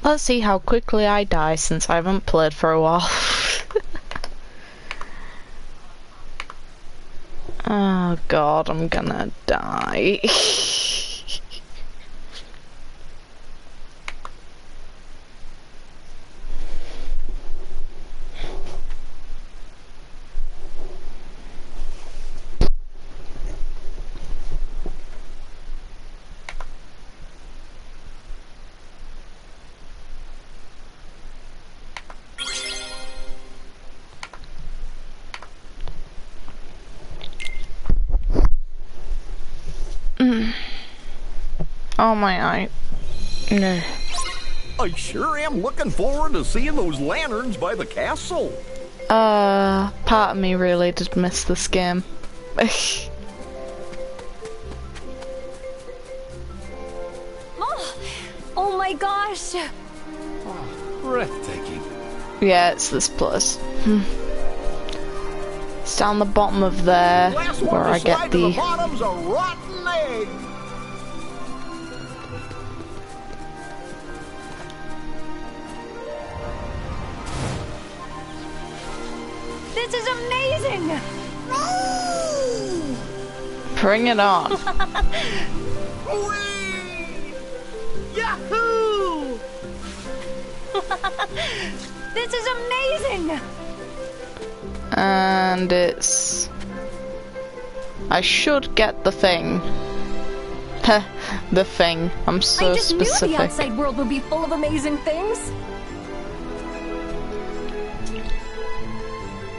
Let's see how quickly I die since I haven't played for a while. Oh god, I'm gonna die. Oh my eye. No. I sure am looking forward to seeing those lanterns by the castle. Part of me really did miss this game. Oh my gosh! Oh, breathtaking. Yeah, it's this place. It's down the bottom of there where I get the... bottom's a rotten egg. This is amazing! Bring it on. Yahoo! This is amazing! And it's... I should get the thing. The thing. I'm so I just specific. knew the outside world would be full of amazing things.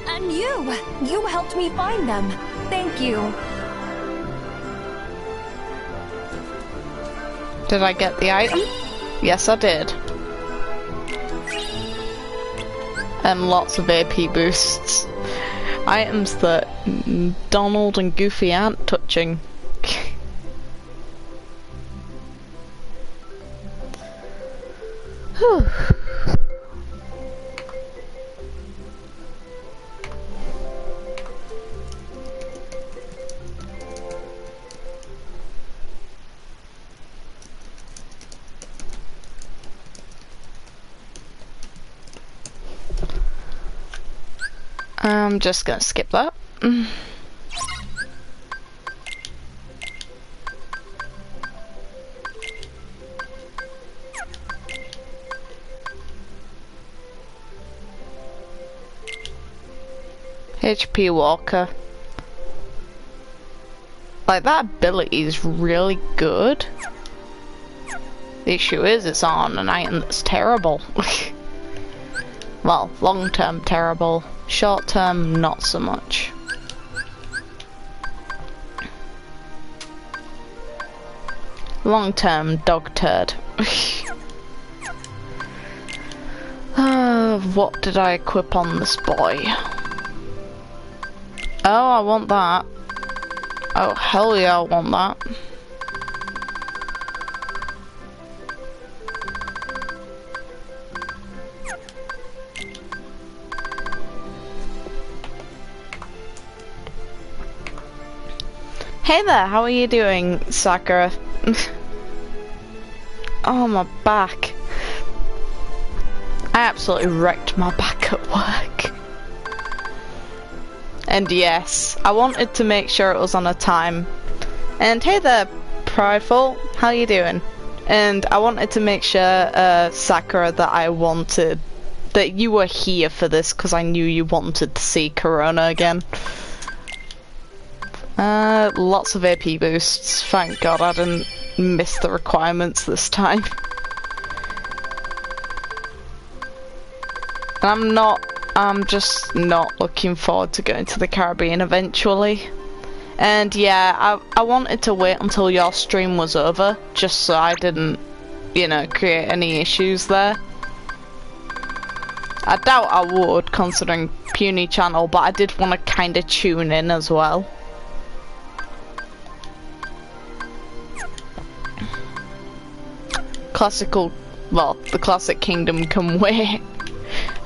And you helped me find them. Thank you. Did I get the item? Yes, I did. And lots of AP boosts. Items that Donald and Goofy aren't touching. Whew. I'm just gonna skip that. HP Walker. Like, that ability is really good. The issue is it's on an item that's terrible. Well, long term terrible. Short term, not so much. Long term, dog turd. What did I equip on this boy? Oh, I want that. Oh, hell yeah, I want that. Hey there, how are you doing, Sakura? Oh, my back. I absolutely wrecked my back at work. And yes, I wanted to make sure it was on a time. And hey there, Prideful, how you doing? And I wanted to make sure, Sakura, that you were here for this, because I knew you wanted to see Corona again. Lots of AP boosts. Thank God I didn't miss the requirements this time. I'm just not looking forward to going to the Caribbean eventually. And yeah, I wanted to wait until your stream was over, just so I didn't, you know, create any issues there. I doubt I would, considering puny channel, but I did want to kind of tune in as well. The classic kingdom can wait.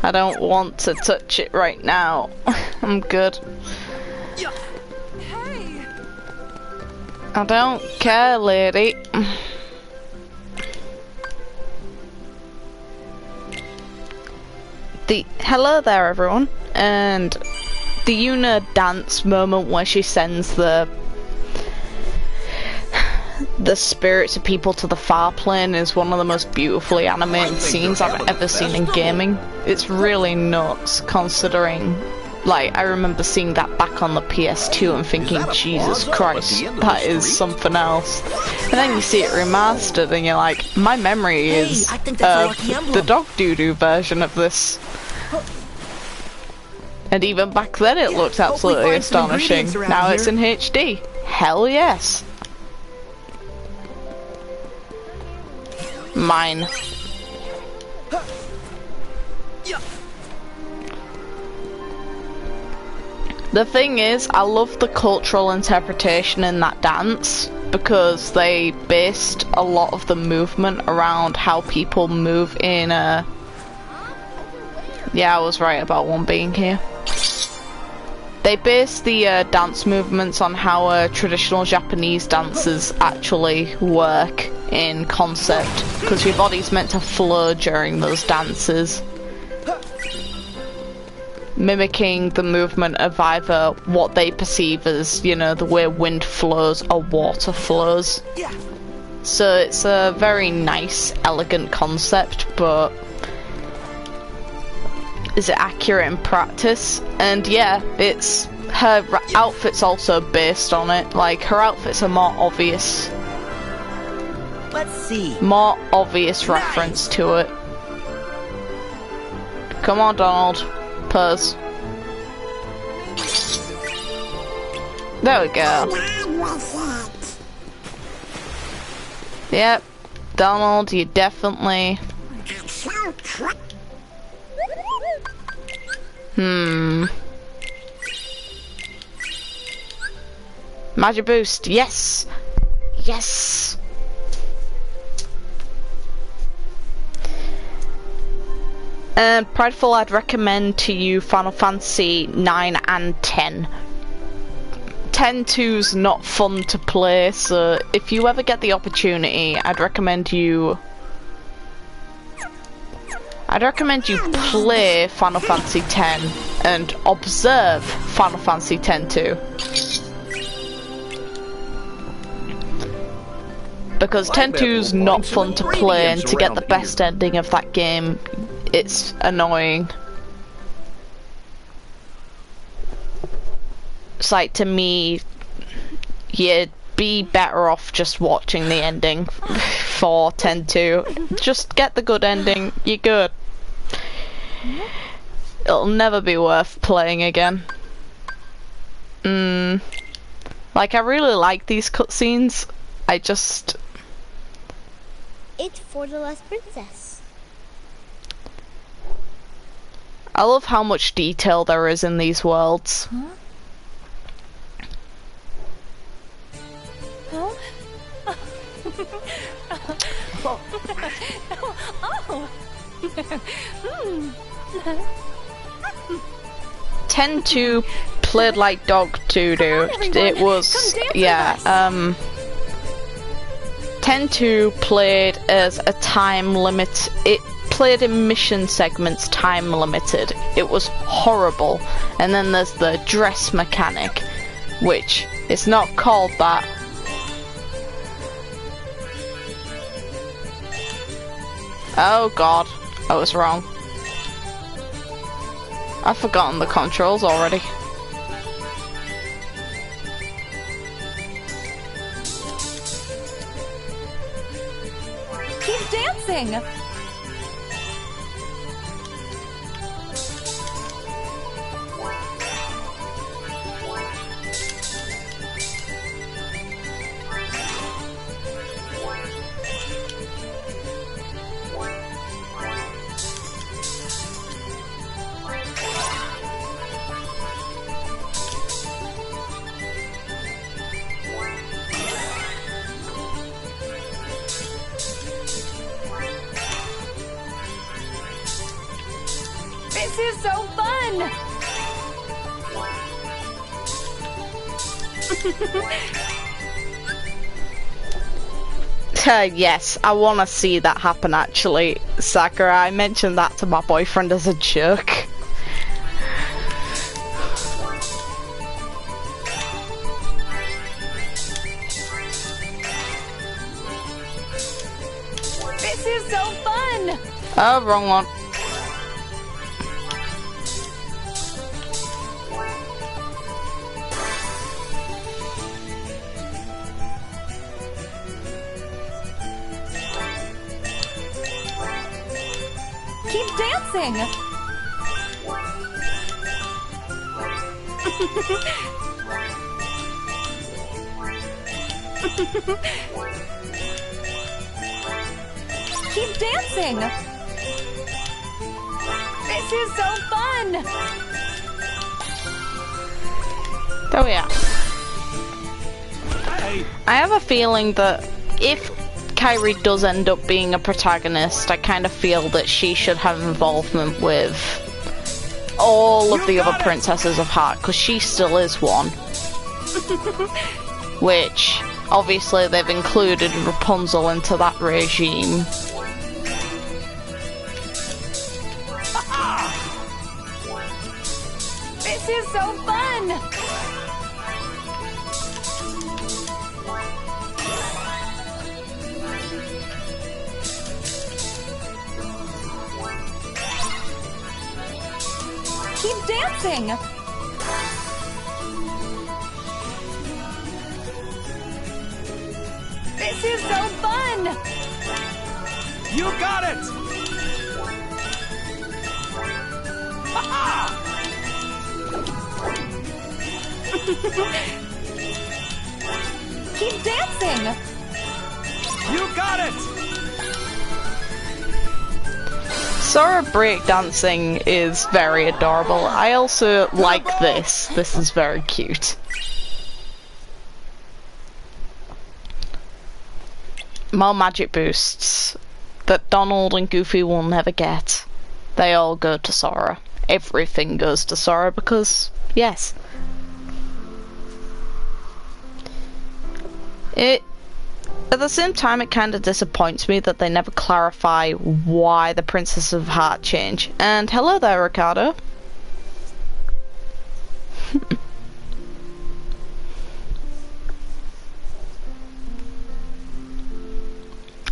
I don't want to touch it right now. I'm good. Hey. I don't care, lady. Hello there, everyone, and the Yuna dance moment where she sends the spirits of people to the far plane is one of the most beautifully animated scenes I've ever seen in gaming. It's really nuts, considering, like, I remember seeing that back on the PS2 and thinking, Jesus Christ, that is something else. And then you see it remastered and you're like, my memory is the dog doo-doo version of this. And even back then it looked absolutely astonishing. Now it's in HD. Hell yes. Mine. The thing is, I love the cultural interpretation in that dance because they based a lot of the movement around how people move in yeah, I was right about one being here. They based the dance movements on how traditional Japanese dances actually work in concept, because your body's meant to flow during those dances, mimicking the movement of either what they perceive as, you know, the way wind flows or water flows. So it's a very nice, elegant concept, but is it accurate in practice? And yeah, it's her outfit's also based on it. Like, her outfits are more obvious. Let's see. More obvious reference to it. Come on, Donald. Pose. There we go. Yep. Donald, you definitely... Magic boost, yes! Yes! And Prideful, I'd recommend to you Final Fantasy 9 and 10. 10-2's not fun to play, so if you ever get the opportunity, I'd recommend you play Final Fantasy 10 and observe Final Fantasy 10-2. Because 10-2's not fun to play, and to get the best ending of that game, it's annoying. It's like, to me, you'd be better off just watching the ending for 10-2. Just get the good ending, you're good. It'll never be worth playing again. Like, I really like these cutscenes. It's for the last princess. I love how much detail there is in these worlds. Huh? 10-2 played like dog doo-doo. It was, yeah, 10-2 played as a time limit. It played in mission segments, time limited. It was horrible. And then there's the dress mechanic, which is not called that. Oh god, I was wrong. I've forgotten the controls already. Keep dancing! This is so fun! Yes, I want to see that happen actually, Sakura. I mentioned that to my boyfriend as a joke. This is so fun! Oh, wrong one. Keep dancing! Keep dancing! This is so fun! There we are. I have a feeling that if Kairi does end up being a protagonist, I kind of feel that she should have involvement with all of the other princesses of Heart, because she still is one. Which, obviously, they've included Rapunzel into that regime. This is so fun! Keep dancing! This is so fun! You got it! Keep dancing! You got it! Sora breakdancing is very adorable. I also like this. This is very cute. More magic boosts that Donald and Goofy will never get. They all go to Sora. Everything goes to Sora because, yes. At the same time, it kind of disappoints me that they never clarify why the Princess of Heart change. And hello there, Ricardo.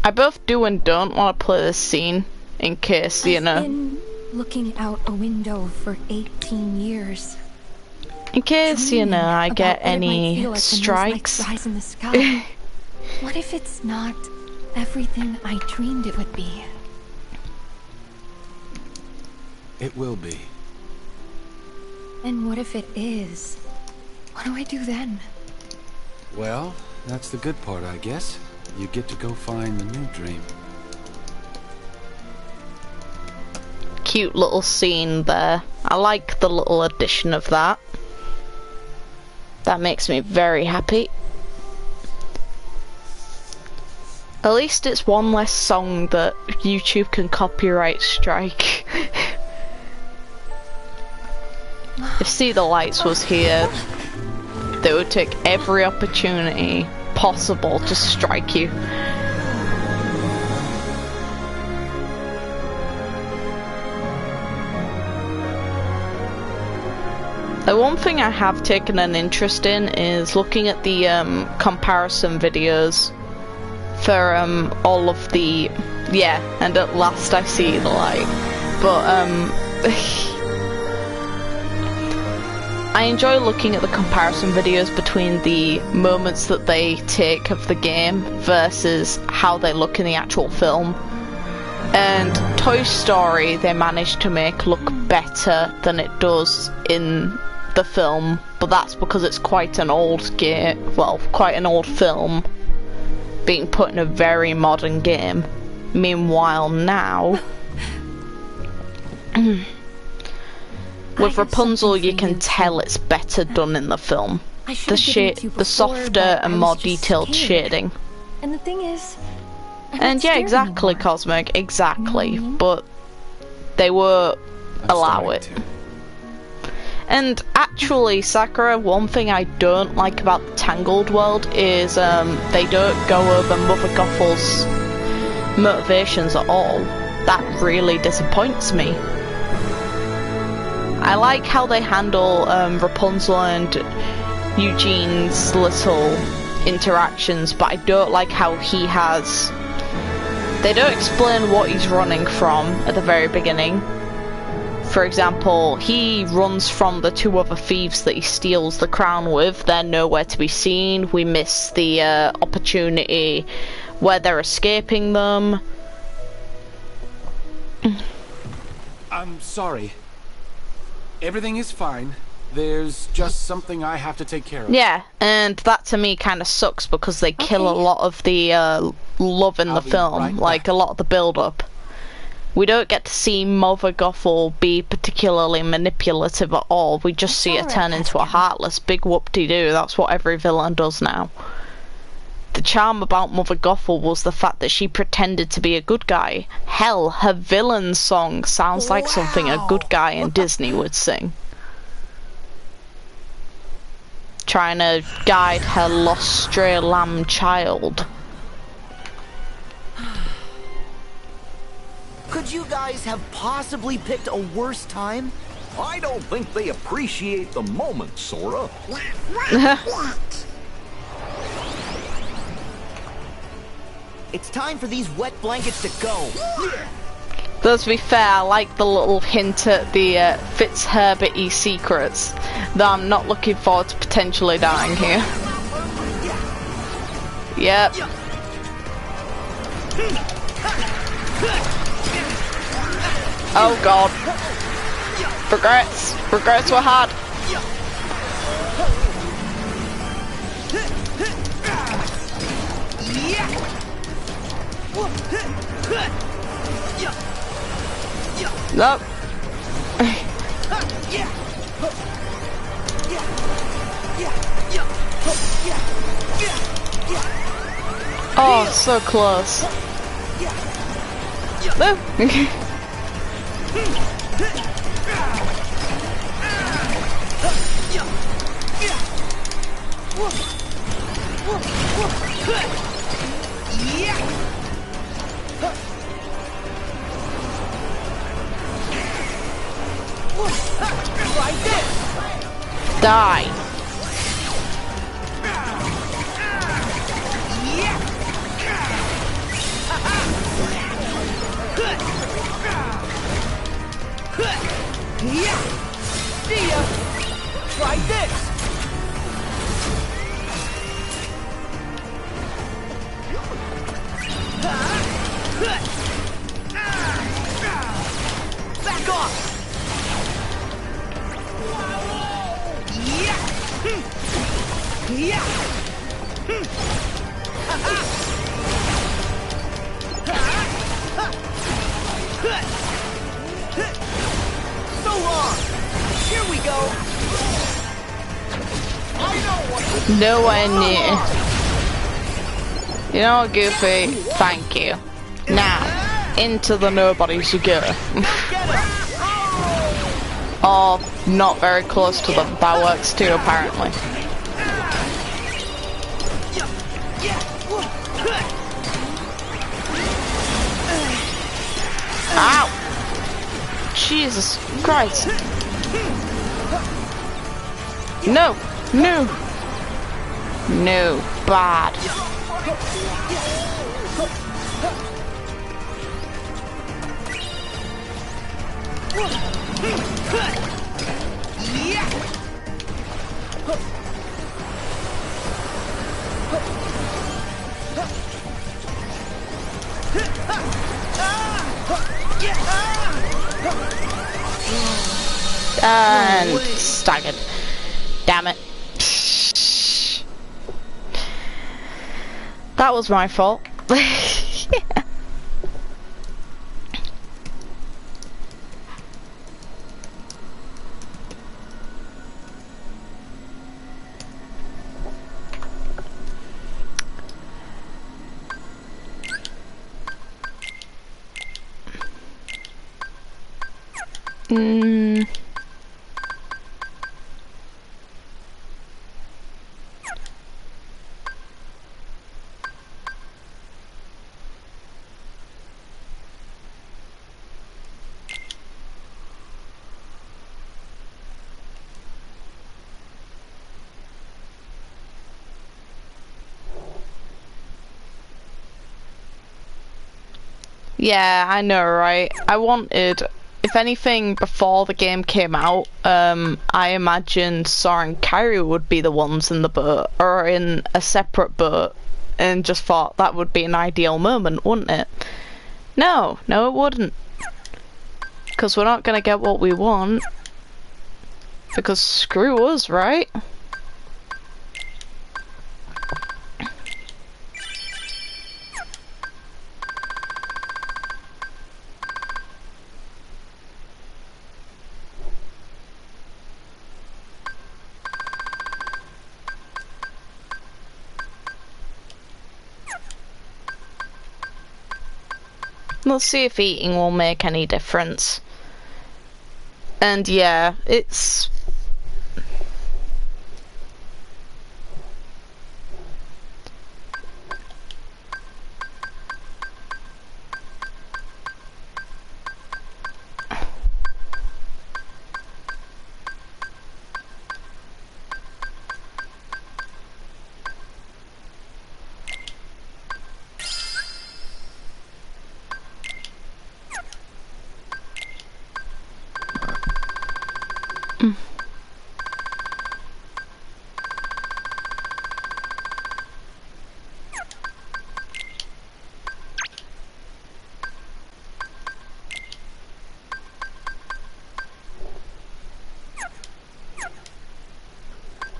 I both do and don't want to play this scene in case, you know. I've been looking out a window for 18 years. In case, you know, I get About what it might any feel like when those strikes. lights rise in the sky. What if it's not everything I dreamed it would be? It will be. And what if it is? What do I do then? Well, that's the good part, I guess. You get to go find the new dream. Cute little scene there. I like the little addition of that. That makes me very happy. At least it's one less song that YouTube can copyright strike. If See the Lights was here, they would take every opportunity possible to strike you. The one thing I have taken an interest in is looking at the comparison videos for all of the and at last I see the light. But I enjoy looking at the comparison videos between the moments that they take of the game versus how they look in the actual film. And Toy Story they managed to make look better than it does in the film, but that's because it's quite an old game, well, quite an old film being put in a very modern game. Meanwhile now with Rapunzel you can tell it's better done in the film. The softer and more detailed shading. And the thing is, and yeah, exactly, Cosmic, exactly, but they won't allow it. And actually, Sakura, one thing I don't like about the Tangled world is they don't go over Mother Gothel's motivations at all. That really disappoints me. I like how they handle Rapunzel and Eugene's little interactions, but I don't like how he has... They don't explain what he's running from at the very beginning. For example, he runs from the two other thieves that he steals the crown with. They're nowhere to be seen. We miss the opportunity where they're escaping them. I'm sorry. Everything is fine. There's just something I have to take care of. Yeah, and that to me kind of sucks because they kill a lot of the love in the film, like a lot of the build-up. We don't get to see Mother Gothel be particularly manipulative at all. We just see her turn into a heartless big whoop-de-doo. That's what every villain does now. The charm about Mother Gothel was the fact that she pretended to be a good guy. Hell, her villain song sounds like something a good guy in Disney would sing. Trying to guide her lost stray lamb child. Could you guys have possibly picked a worse time? I don't think they appreciate the moment, Sora. It's time for these wet blankets to go. Though to be fair, I like the little hint at the Fitzherbert-y secrets, though I'm not looking forward to potentially dying here. Yep. Oh god. Regrets. Regrets were hard. Nope. Oh, so close. No. Die. See ya. Try this. Back off. So long. Here we go. I know what. Nowhere near. You know what, Goofy? Thank you. Now, into the nobodies you go. Or not very close to them. That works too, apparently. Ow! Jesus Christ. No! No! No. Bad. And staggered. Damn it. That was my fault. Yeah. Yeah, I know, right? I wanted, if anything, before the game came out, I imagined Sora and Kairi would be the ones in the boat, or in a separate boat, and just thought that would be an ideal moment, wouldn't it? No, it wouldn't. Because we're not gonna get what we want. Because screw us, right? We'll see if eating will make any difference. And yeah, it's...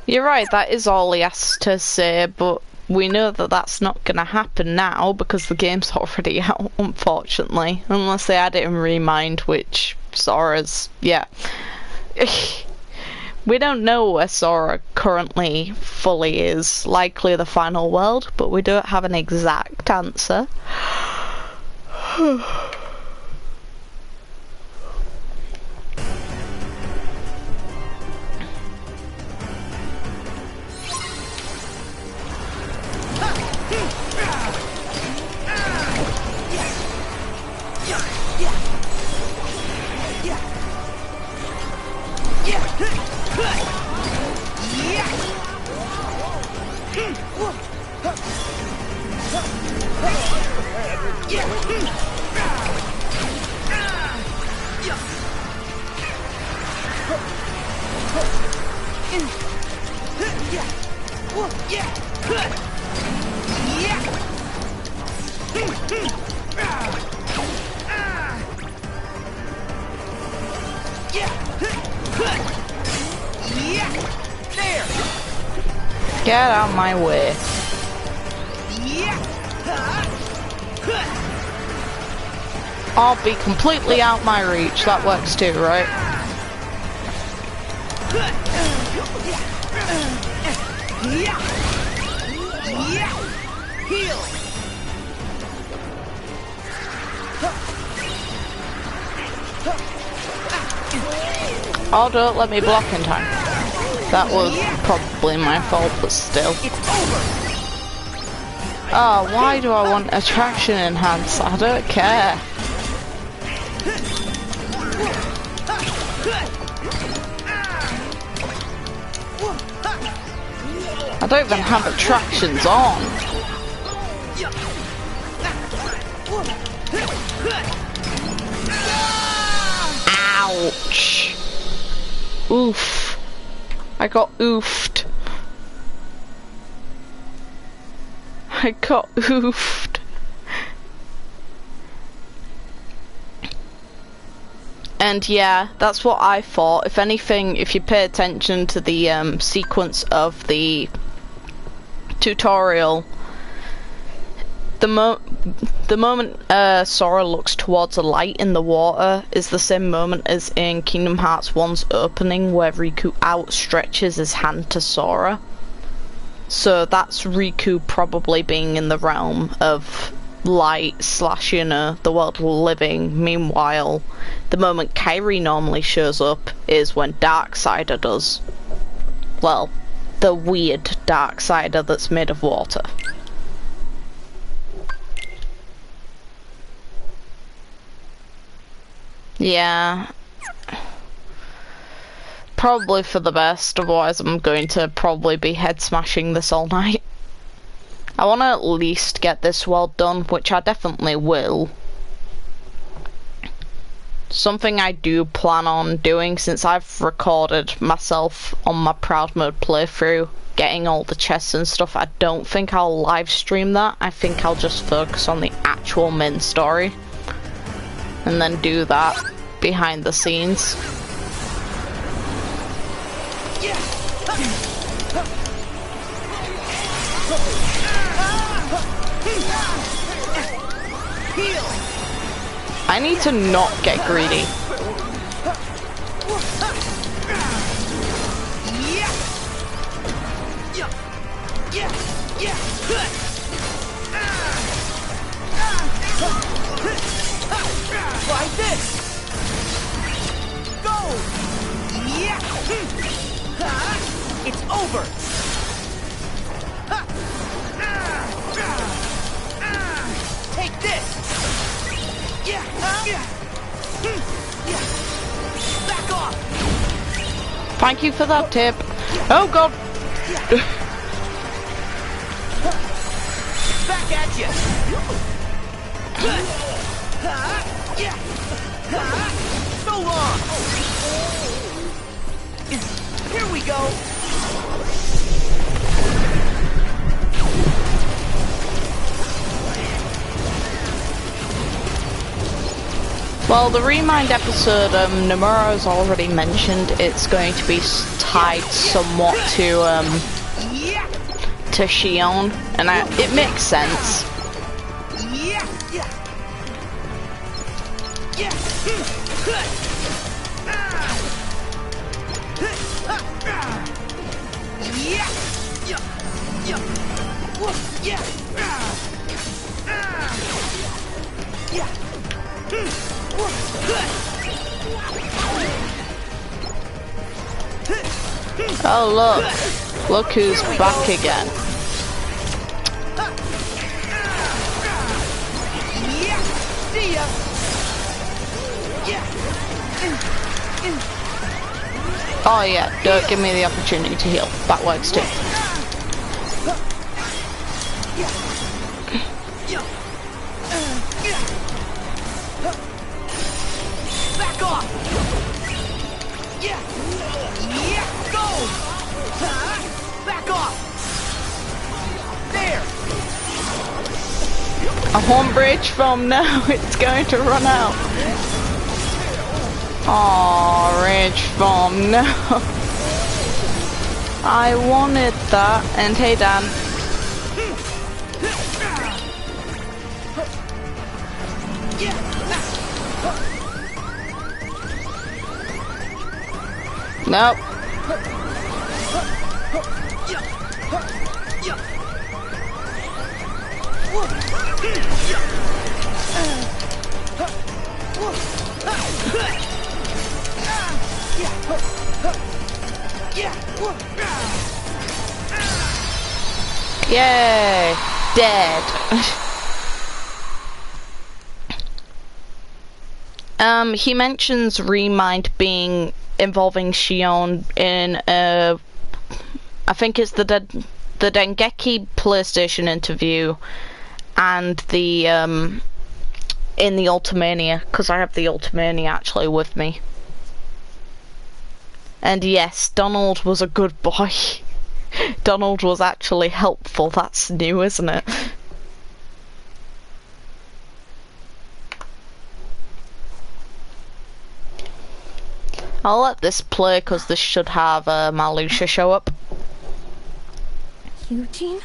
You're right, that is all he has to say, but we know that that's not going to happen now because the game's already out, unfortunately. Unless they add it in Remind, which Sora's... yeah. We don't know where Sora currently fully is. Likely the final world, but we don't have an exact answer. Get out of my way. I'll be completely out my reach. That works too, right? Oh, don't let me block in time. That was probably my fault, but still. Oh, why do I want attraction enhance? I don't care. I don't even have attractions on. Ouch. Oof. I got oofed. I got oofed. And yeah, that's what I thought. If anything, if you pay attention to the sequence of the tutorial, the moment Sora looks towards a light in the water is the same moment as in Kingdom Hearts 1's opening, where Riku outstretches his hand to Sora. So that's Riku probably being in the realm of light / you know, the world living. Meanwhile, the moment Kairi normally shows up is when Darksider does. Well, the weird Darksider that's made of water. Yeah. Probably for the best, otherwise I'm going to probably be head smashing this all night. I want to at least get this world done, which I definitely will. something I do plan on doing, since I've recorded myself on my Proud Mode playthrough, getting all the chests and stuff. I don't think I'll live stream that. I think I'll just focus on the actual main story and then do that behind the scenes. I need to not get greedy. Like this. Go. It's over. Take this. Back off. Thank you for that tip. Oh god. Back at you. So long. Here we go. Well, the Remind episode, Nomura's already mentioned it's going to be tied somewhat to Shion, and it makes sense. Oh look who's back again. See ya. Oh yeah, don't give me the opportunity to heal. That works too. Back off. Go. Back off. There. A home bridge from now, it's going to run out. Aww, Rage Bomb, no. I wanted that. And hey, Dan. Nope. Yay! Dead. He mentions Remind being involving Shion in I think it's the Dengeki PlayStation interview and the in the Ultimania, because I have the Ultimania actually with me. And yes, Donald was a good boy. Donald was actually helpful. That's new, isn't it? I'll let this play because this should have Malusha show up. Eugene?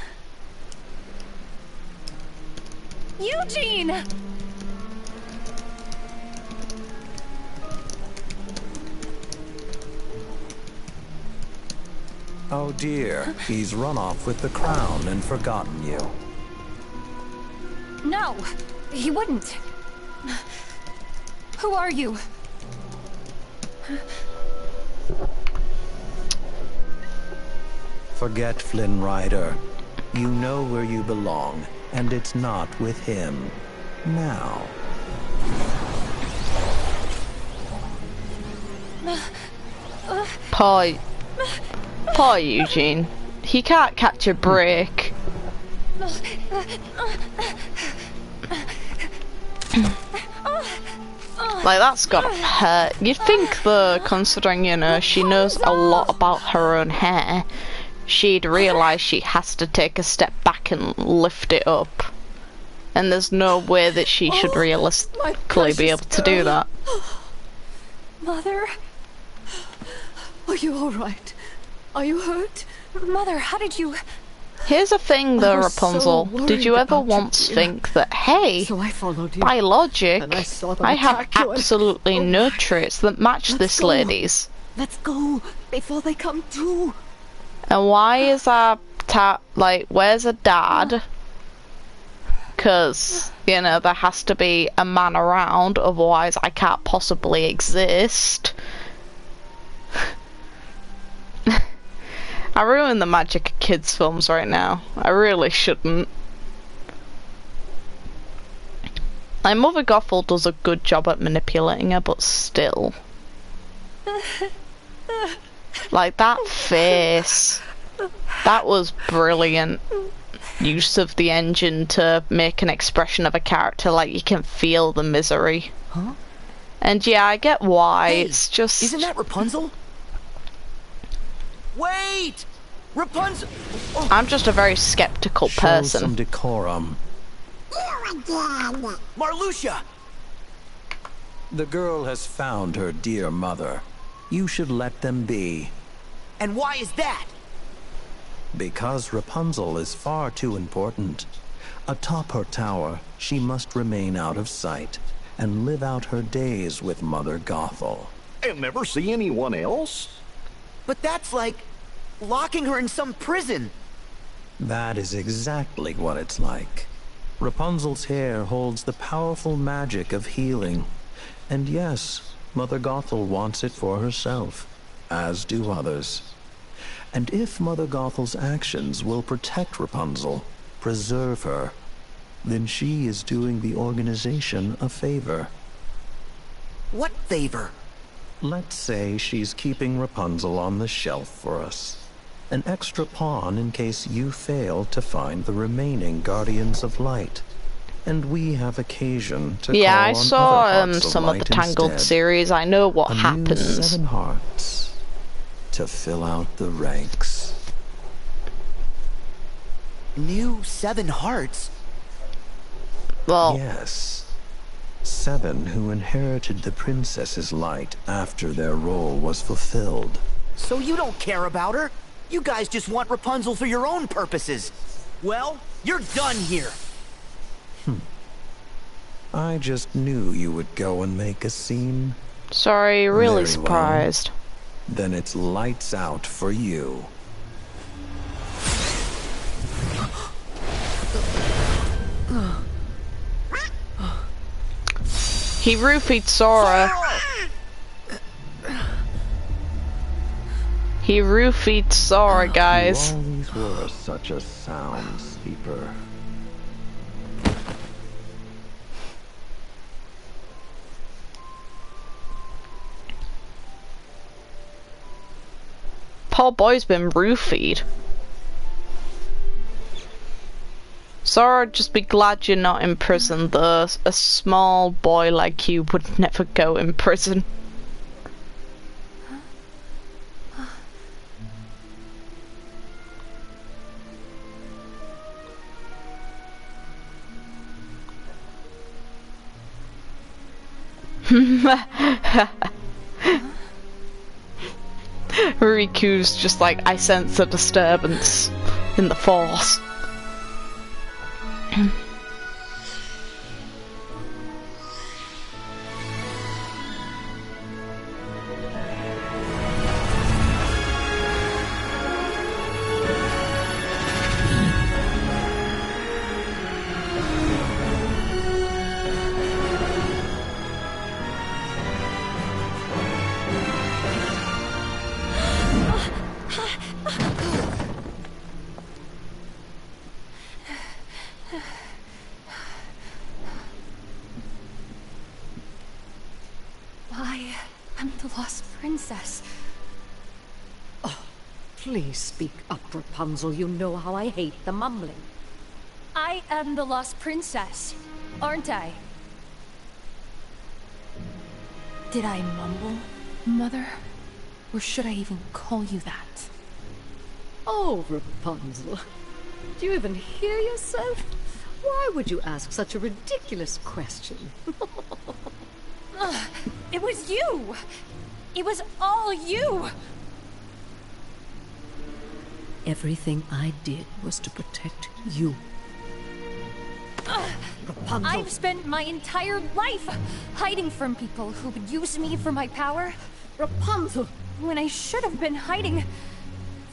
Eugene! Oh dear, he's run off with the crown and forgotten you. No, he wouldn't. Who are you? Forget Flynn Rider. You know where you belong, and it's not with him. Now. Poor Eugene. He can't catch a break. Like, that's gotta hurt. You'd think, though, considering, you know, she knows a lot about her own hair, she'd realise she has to take a step back and lift it up. And there's no way that she should realistically be able to do that. Mother? Are you alright? Are you hurt? Mother, how did you... Here's a thing though, was so Rapunzel. Did you worried ever about you, once dear. think that, hey, So I followed you. by logic, And I saw them I have attack you and- absolutely no Oh, traits that match let's this go. lady's. Let's go before they come too. And why is our like, where's her dad? Because, you know, there has to be a man around, otherwise I can't possibly exist. I ruin the magic of kids' films right now. I really shouldn't. Like, Mother Gothel does a good job at manipulating her, but still. Like, that face. That was brilliant. Use of the engine to make an expression of a character, like, you can feel the misery. Huh? And yeah, I get why. Hey, it's just... Isn't that Rapunzel? Wait! Rapunzel! Oh, I'm just a very skeptical Show person. some decorum. Marluxia! The girl has found her dear mother. You should let them be. And why is that? Because Rapunzel is far too important. Atop her tower, she must remain out of sight and live out her days with Mother Gothel. And never see anyone else? But that's like locking her in some prison. That is exactly what it's like. Rapunzel's hair holds the powerful magic of healing. And yes, Mother Gothel wants it for herself, as do others. And if Mother Gothel's actions will protect Rapunzel, preserve her, then she is doing the organization a favor. What favor? Let's say she's keeping Rapunzel on the shelf for us. An extra pawn in case you fail to find the remaining Guardians of Light. And we have occasion to Yeah, call I on saw other hearts some of light the Tangled instead. series. I know what A new happens. 7 hearts to fill out the ranks. New 7 hearts? Well, Yes. 7 who inherited the princess's light after their role was fulfilled. So you don't care about her? You guys just want Rapunzel for your own purposes. Well, you're done here. I just knew you would go and make a scene. sorry, really Very well. surprised. Then it's lights out for you. He roofied Sora. He roofied Sora, guys. You always were such a sound sleeper. Poor boy's been roofied. Sora, just be glad you're not in prison, though. A small boy like you would never go in prison. Riku's just like, I sense a disturbance in the force. I am the lost princess. Please speak up, Rapunzel. You know how I hate the mumbling. I am the lost princess, aren't I? Did I mumble, Mother? Or should I even call you that? Oh, Rapunzel. Do you even hear yourself? Why would you ask such a ridiculous question? It was you! It was all you! Everything I did was to protect you. Rapunzel! I've spent my entire life hiding from people who would use me for my power. Rapunzel! When I should have been hiding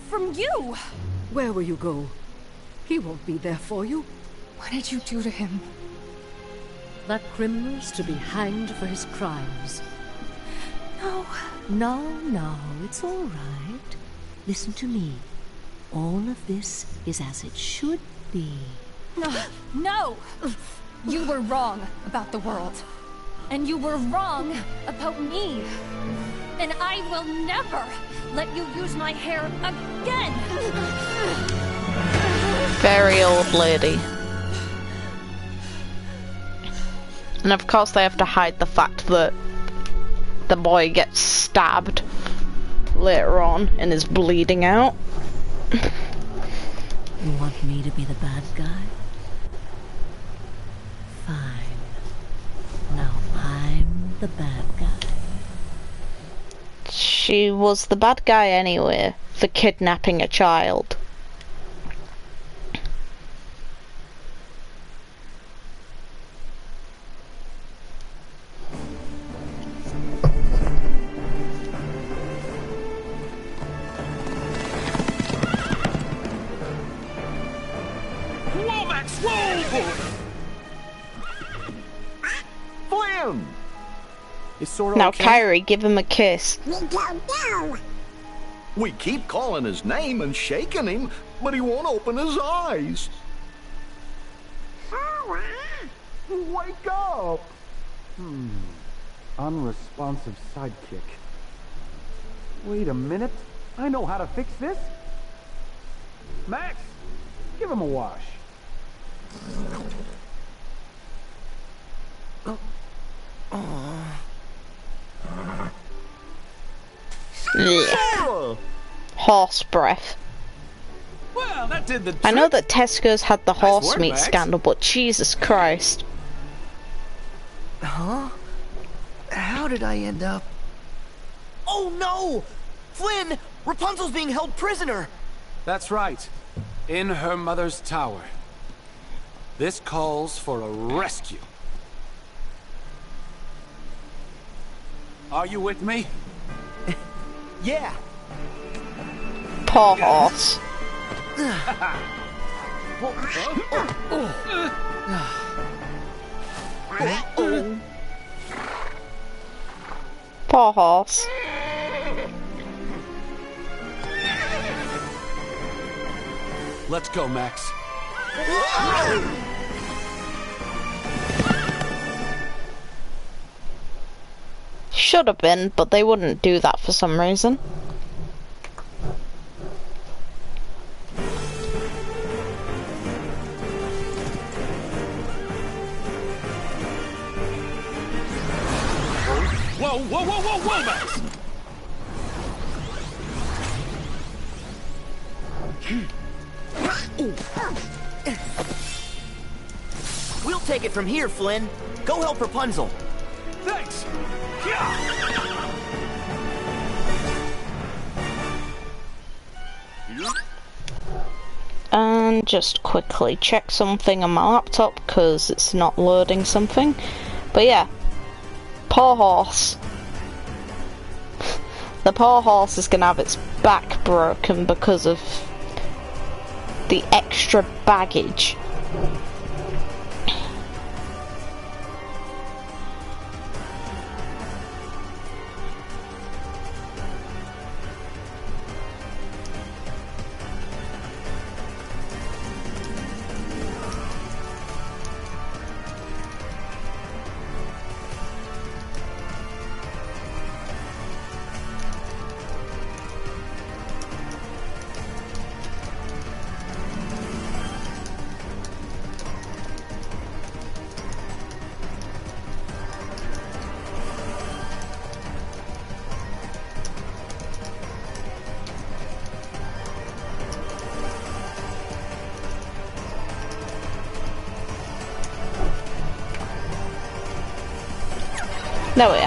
from you! Where will you go? He won't be there for you. What did you do to him? That criminal's to be hanged for his crimes. No. No, it's all right. Listen to me. All of this is as it should be. No! You were wrong about the world. And you were wrong about me. And I will never let you use my hair again! Very old lady. And of course they have to hide the fact that the boy gets stabbed later on and is bleeding out. You want me to be the bad guy? Fine. Now I'm the bad guy. She was the bad guy anyway, for kidnapping a child. Flynn! Is Sora Now, okay? Kyrie, give him a kiss. We don't know. We keep calling his name and shaking him, but he won't open his eyes. Wake up! Unresponsive sidekick. Wait a minute. I know how to fix this. Max, give him a wash. Ugh. Horse breath. Well, that did the trick. I know that Tesco's had the horse work, meat Max. scandal, but Jesus Christ. Huh? How did I end up? Oh no! Flynn! Rapunzel's being held prisoner! That's right. In her mother's tower. This calls for a rescue. Are you with me? Yeah! Poor horse. Poor horse. Let's go, Max. Should have been, but they wouldn't do that for some reason. Whoa, Max! We'll take it from here, Flynn. Go help Rapunzel. Thanks! And just quickly check something on my laptop because it's not loading something. But yeah, poor horse. The poor horse is gonna have its back broken because of the extra baggage. No way.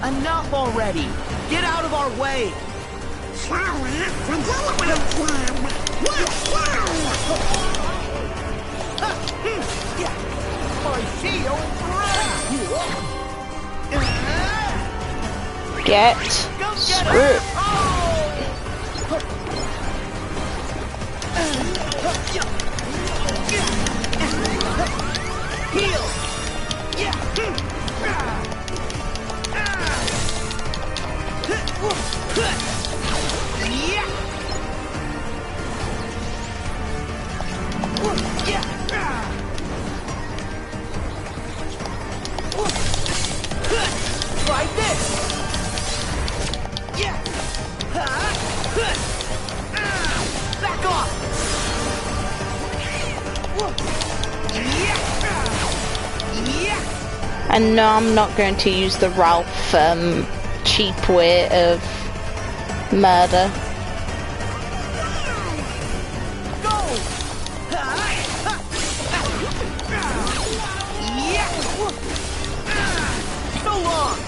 Enough already! Get out of our way! My shield! Get screwed. Heal! Try this! Back off! And no, I'm not going to use the Ralph cheap way of murder. So long!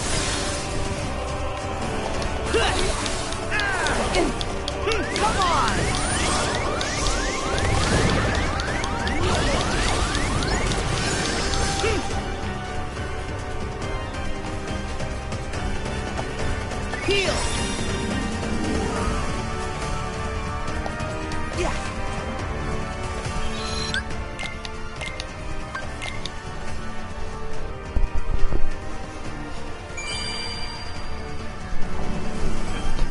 Come on! Heal!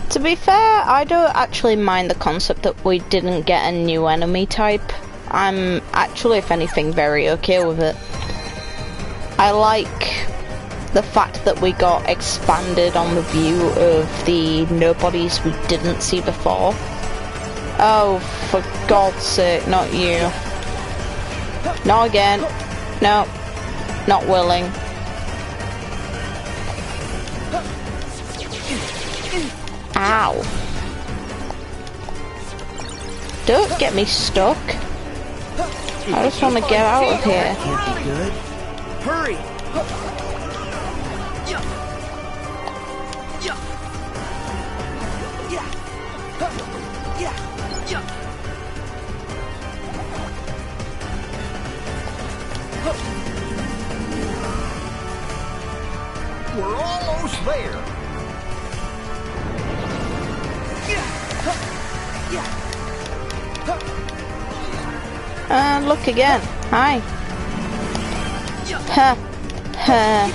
To be fair, I don't actually mind the concept that we didn't get a new enemy type. I'm actually, if anything, very okay with it. I like the fact that we got expanded on the view of the nobodies we didn't see before. Oh, for God's sake, not you. Not again. No, not willing. Ow. Don't get me stuck. I just want to get out of here. Can't be good. Hurry! We're almost there. And look again. Hi. Ha. Ha.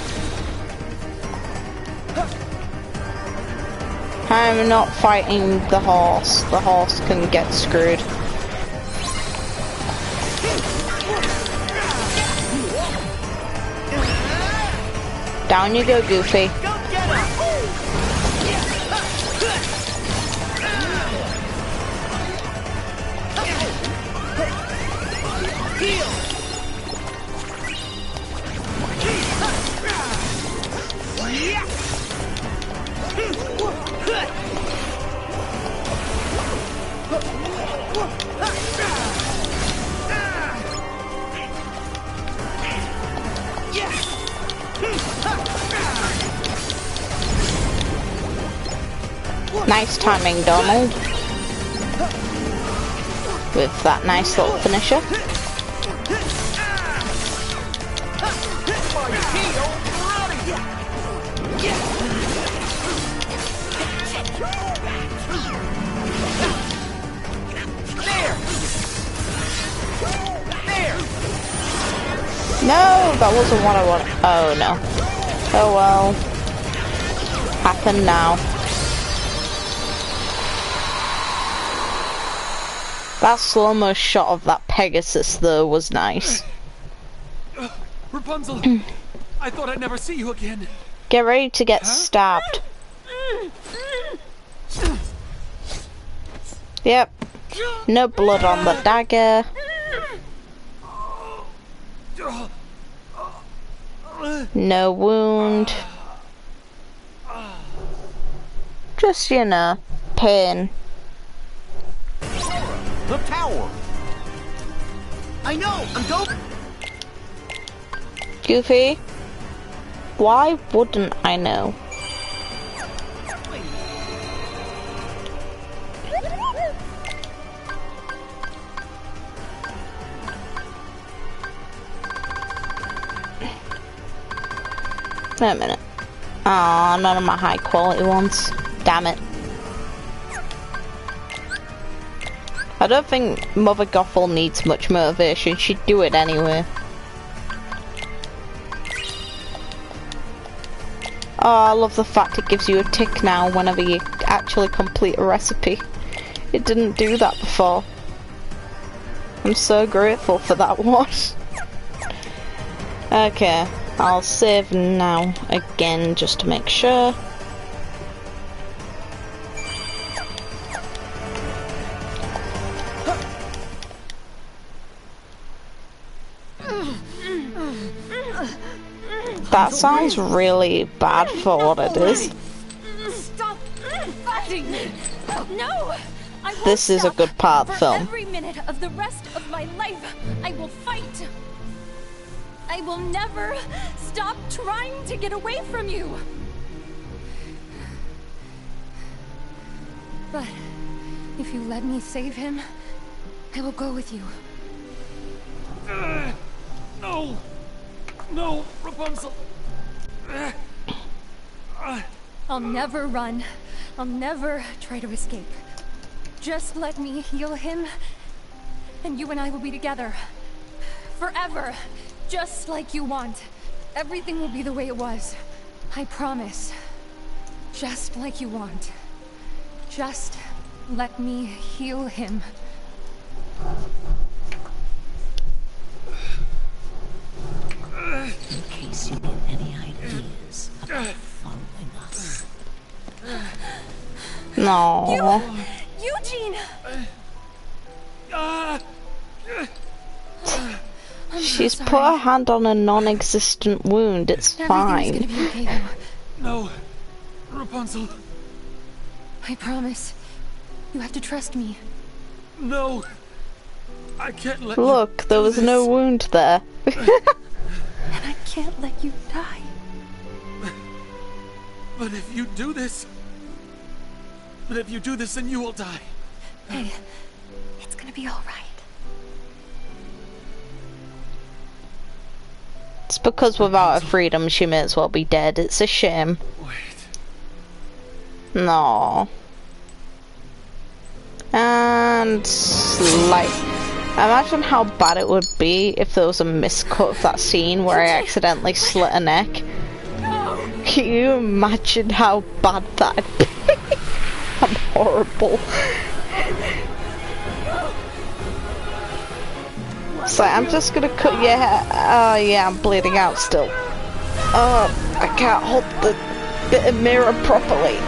I'm not fighting the horse. The horse can get screwed. Down you go, Goofy. Nice timing, Donald. With that nice little finisher. No, that wasn't what I wanted. Oh no. Oh well. Happen now. That slow-mo shot of that Pegasus though was nice. Rapunzel, I thought I'd never see you again. Get ready to get stabbed. Yep. No blood on the dagger. No wound. Just, you know, pain. The tower. I know! I'm going! Goofy, why wouldn't I know? Wait a minute. Aw, none of my high quality ones. Damn it. I don't think Mother Gothel needs much motivation. She'd do it anyway. Oh, I love the fact it gives you a tick now whenever you actually complete a recipe. It didn't do that before. I'm so grateful for that one. Okay, I'll save now again just to make sure. That sounds really bad for what it is. Stop fighting me! No! I won't This is a stop. good part of the For film. every minute of the rest of my life, I will fight. I will never stop trying to get away from you. But if you let me save him, I will go with you. No! No, Rapunzel! I'll never run. I'll never try to escape. Just let me heal him, and you and I will be together. Forever. Just like you want. Everything will be the way it was. I promise. Just like you want. Just let me heal him. In case you get any ideas about following us. No. Eugene! She's put her hand on a non-existent wound. It's fine. Everything's gonna be okay. No, Rapunzel, I promise. You have to trust me. no! I can't let Look, you there do was no this. wound there. And I can't let you die. But if you do this... then you will die. Hey, it's gonna be alright. It's because without her freedom, she may as well be dead. It's a shame. Wait. No. And like, imagine how bad it would be if there was a miscut of that scene where I accidentally slit a neck. Can you imagine how bad that'd be? I'm horrible. So I'm just gonna cut your hair. Oh yeah, I'm bleeding out still. Oh, I can't hold the bit of mirror properly.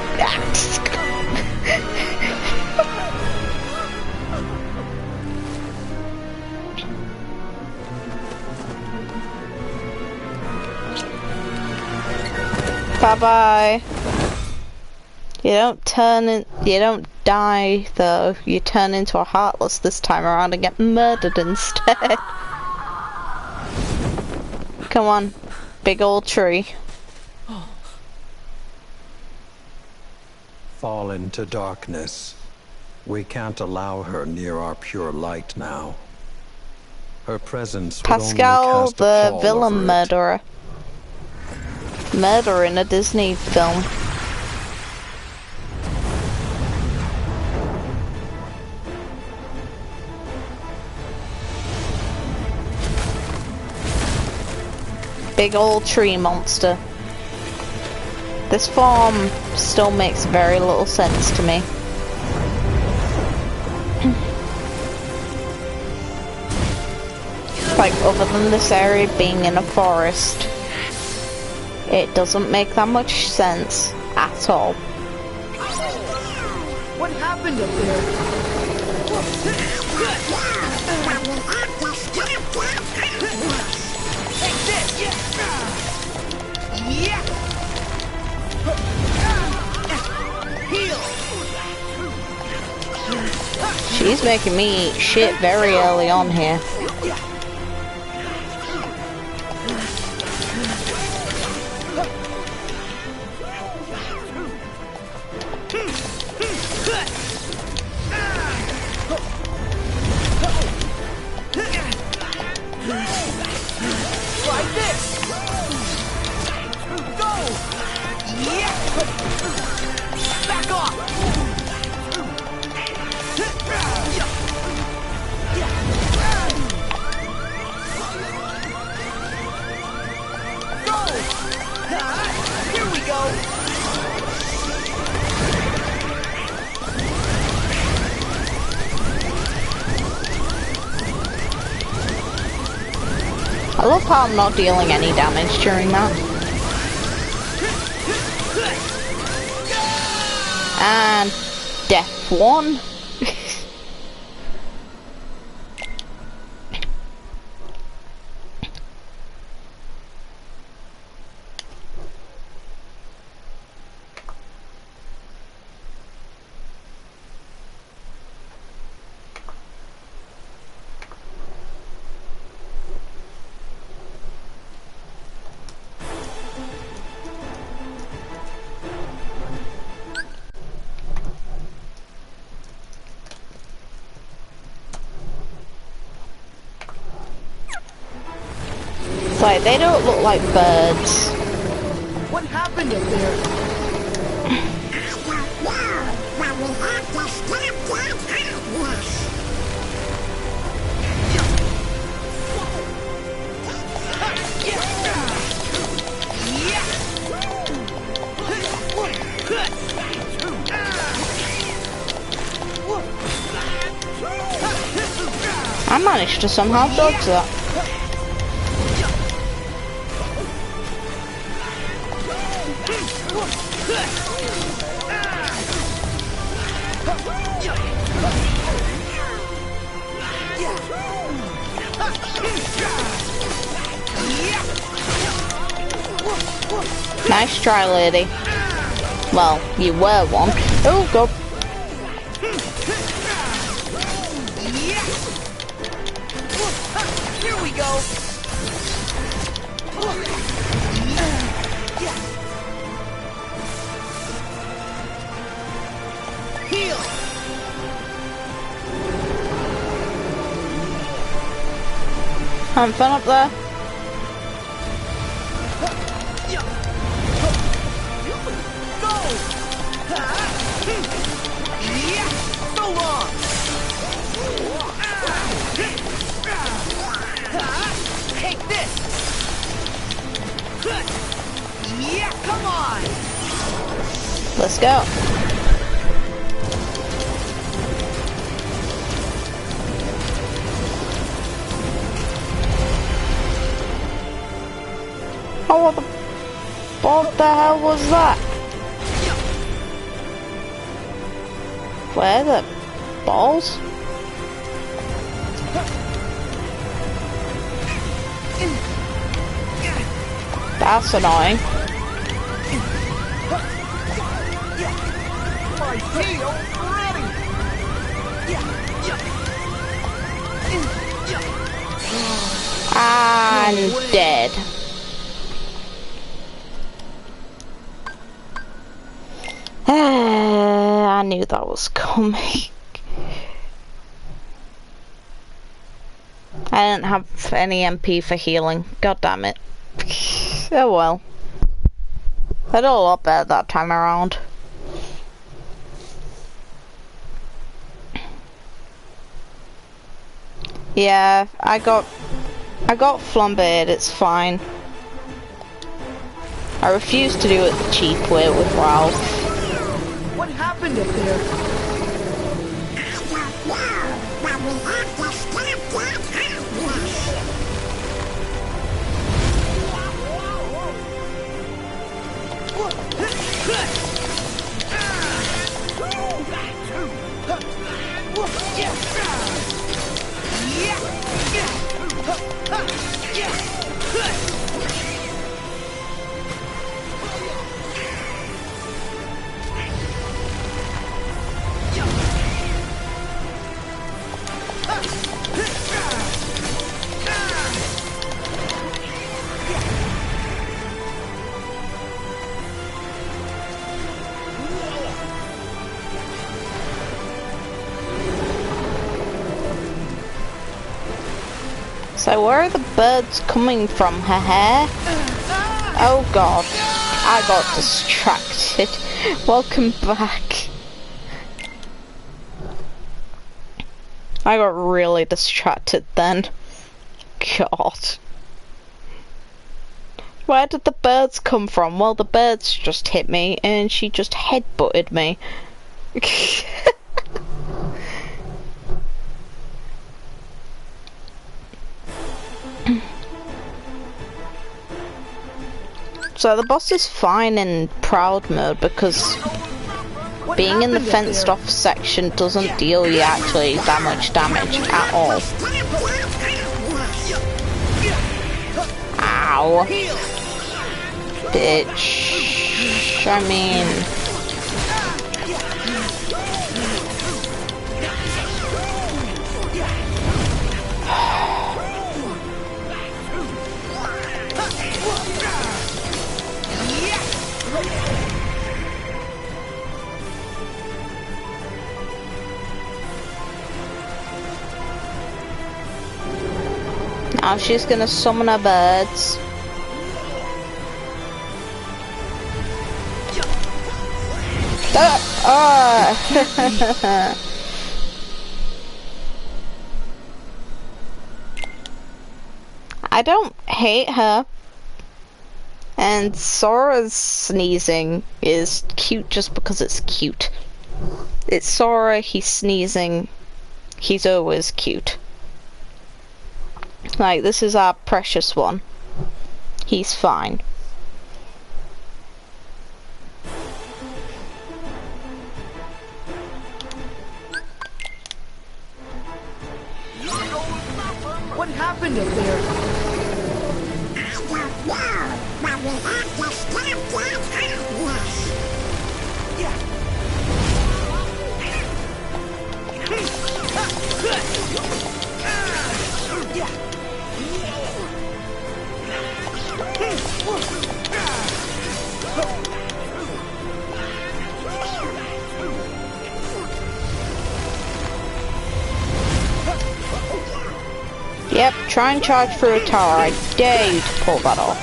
Bye bye. You don't die though. You turn into a Heartless this time around and get murdered instead. Come on, big old tree. Fall into darkness. We can't allow her near our pure light now. Her presence would Pascal, only cast a the pall villain over it. murderer. Murder in a Disney film. Big old tree monster. This form still makes very little sense to me. Like, other than this area being in a forest, it doesn't make that much sense at all. What happened up She's making me eat shit very early on here. Like this! Go! Yeah! Back off! Go! Here we go! I love how I'm not dealing any damage during that. And death one. Like, they don't look like birds. What happened up there? I managed to somehow dodge that. Nice try, lady. Well, you were one. Oh, God. Here we go. Heal. Having fun up there? So long. Take this. Yeah, come on. Let's go. Oh, what the hell was that? Where the balls? That's annoying. My tail ready. I'm dead. I knew that was coming. I didn't have any MP for healing. God damn it. Oh well. I did a lot better that time around. Yeah, I got flambéed, it's fine. I refuse to do it the cheap way with Ralph. What happened up there? So where are the birds coming from? Her hair? Oh god, I got distracted. Welcome back. I got really distracted then. God. Where did the birds come from? Well, the birds just hit me and she just headbutted me. So the boss is fine in proud mode because being in the fenced off section doesn't deal you actually that much damage at all. Ow. Bitch. I mean... Now she's gonna summon her birds. I don't hate her. And Sora's sneezing is cute just because it's cute. It's Sora, he's sneezing. He's always cute. Like, this is our precious one. He's fine. What happened up there? I don't know, but we have to stop that obvious. Yep, try and charge through a tower. I dare you to pull that off.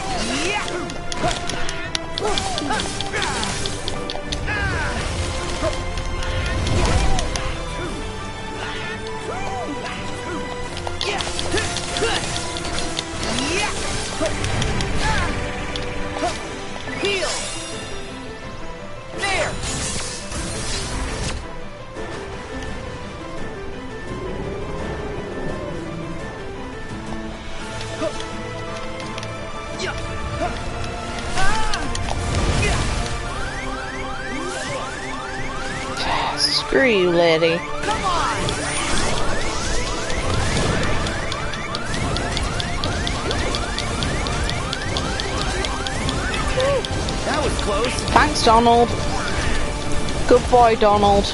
Heal! There! Screw you, lady. Come on! That was close. Thanks, Donald. Good boy, Donald.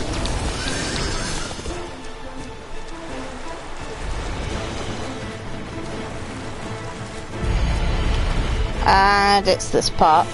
And it's this part.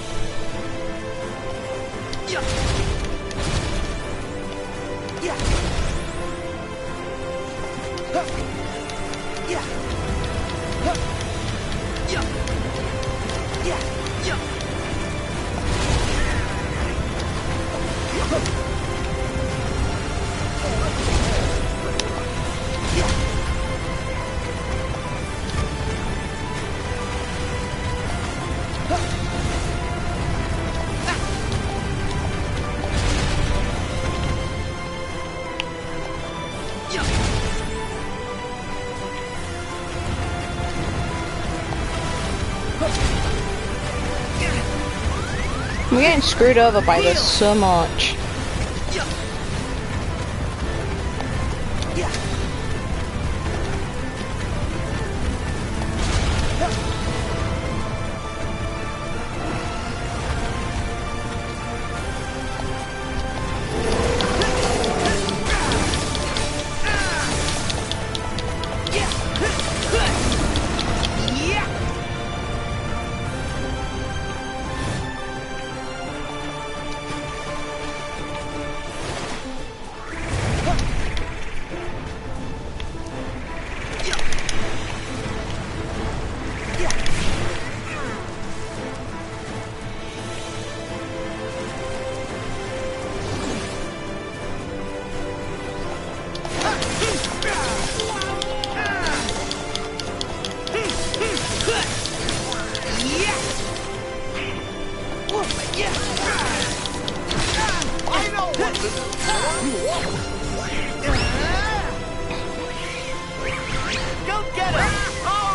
I'm getting screwed over by this so much.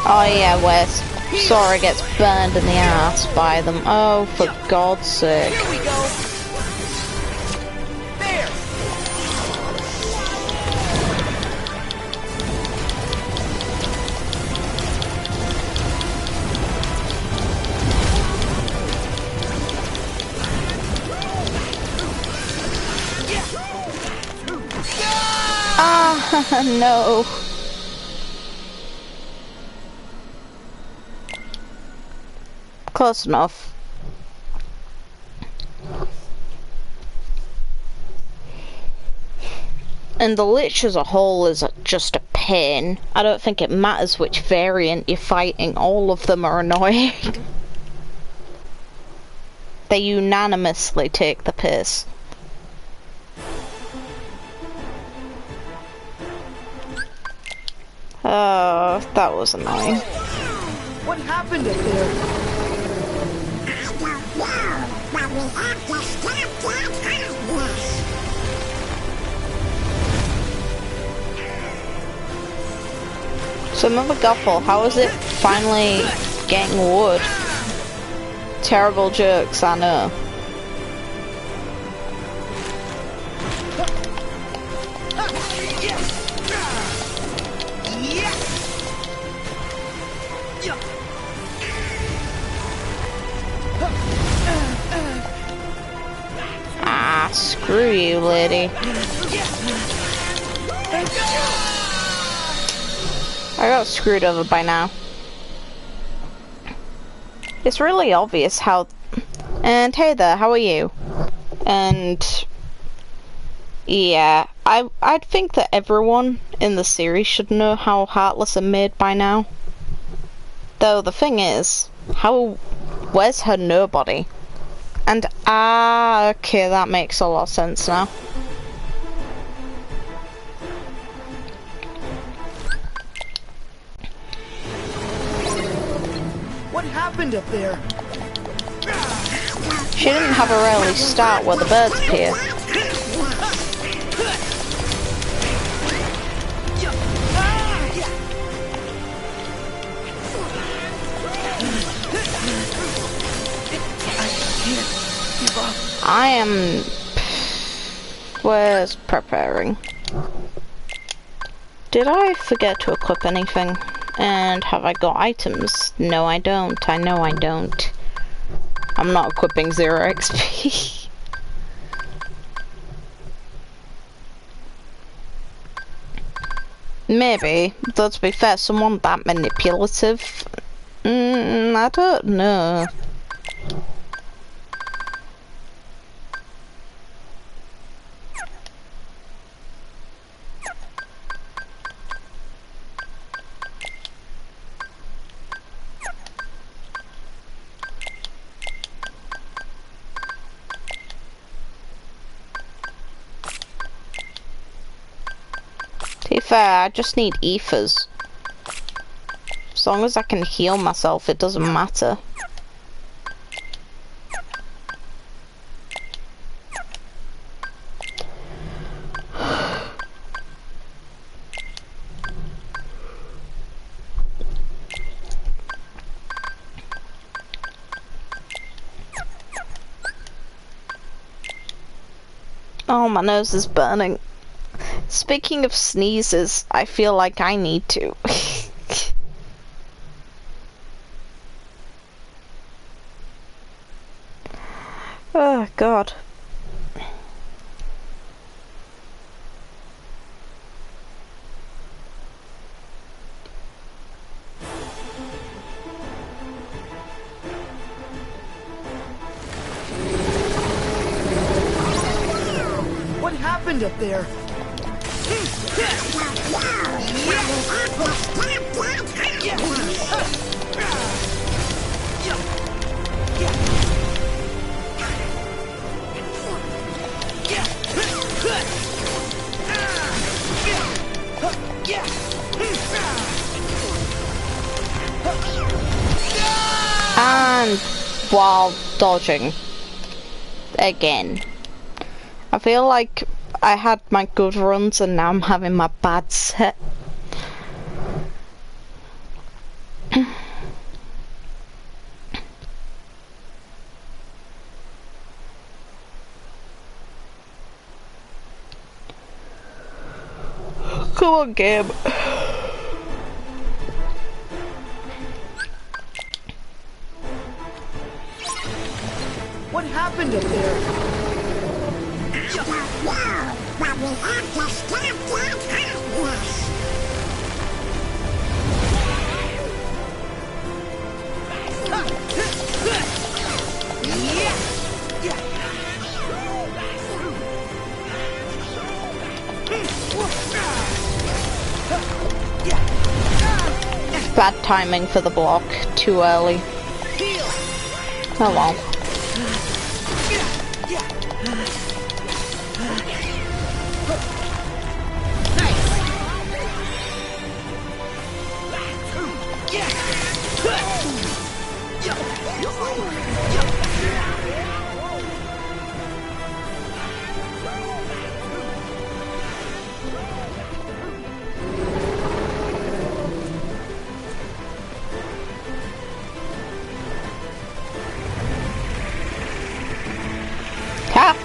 Oh yeah, where Sora gets burned in the ass by them. Oh, for God's sake. Here we go. There. Ah, no. Close enough. And the Lich as a whole is just a pain. I don't think it matters which variant you're fighting, all of them are annoying. They unanimously take the piss. Oh, that was annoying. What happened up there? I don't know, but we have to stop that hardness. So Mother Gothel, how is it finally getting wood? Terrible jokes, I know. Ah, screw you, lady. I got screwed over by now. It's really obvious how... And hey there, how are you? And... yeah, I'd think that everyone in the series should know how Heartless are made by now. Though the thing is, where's her nobody? And okay, that makes a lot of sense now. What happened up there? She didn't have a early start where the birds appear. I am... where's preparing? Did I forget to equip anything? And have I got items? No, I don't. I know I don't. I'm not equipping 0 XP. Maybe, though to be fair, someone that manipulative? I don't know. To be fair, I just need ethers. As long as I can heal myself, it doesn't matter. Oh, my nose is burning. Speaking of sneezes, I feel like I need to. Oh, God. What happened up there? And while dodging again. I feel like I had my good runs and now I'm having my bad set. Come on, game. What happened up there? I don't know, but we have to stop that hotness. Bad timing for the block. Too early. Oh well. Ha!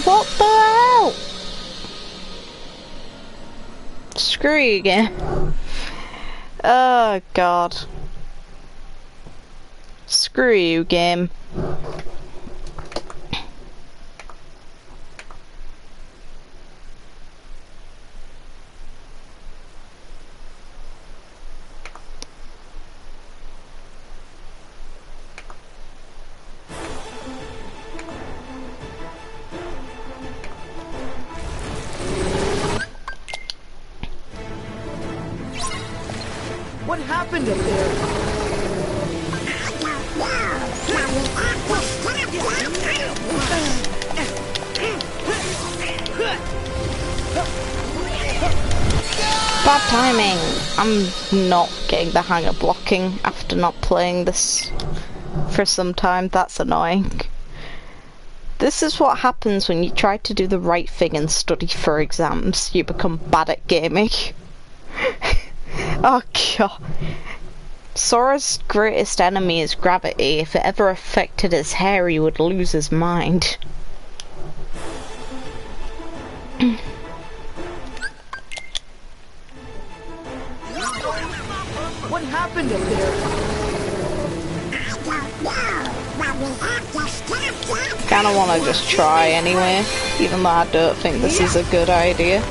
What the hell? Screw you again. Oh god. Screw you, game. What happened up there? Bad timing. I'm not getting the hang of blocking after not playing this for some time. That's annoying. This is what happens when you try to do the right thing and study for exams. You become bad at gaming. Oh god. Sora's greatest enemy is gravity. If it ever affected his hair, he would lose his mind. What happened up there? I don't know, but we have to stop that. Kinda wanna just try anyway, even though I don't think this is a good idea.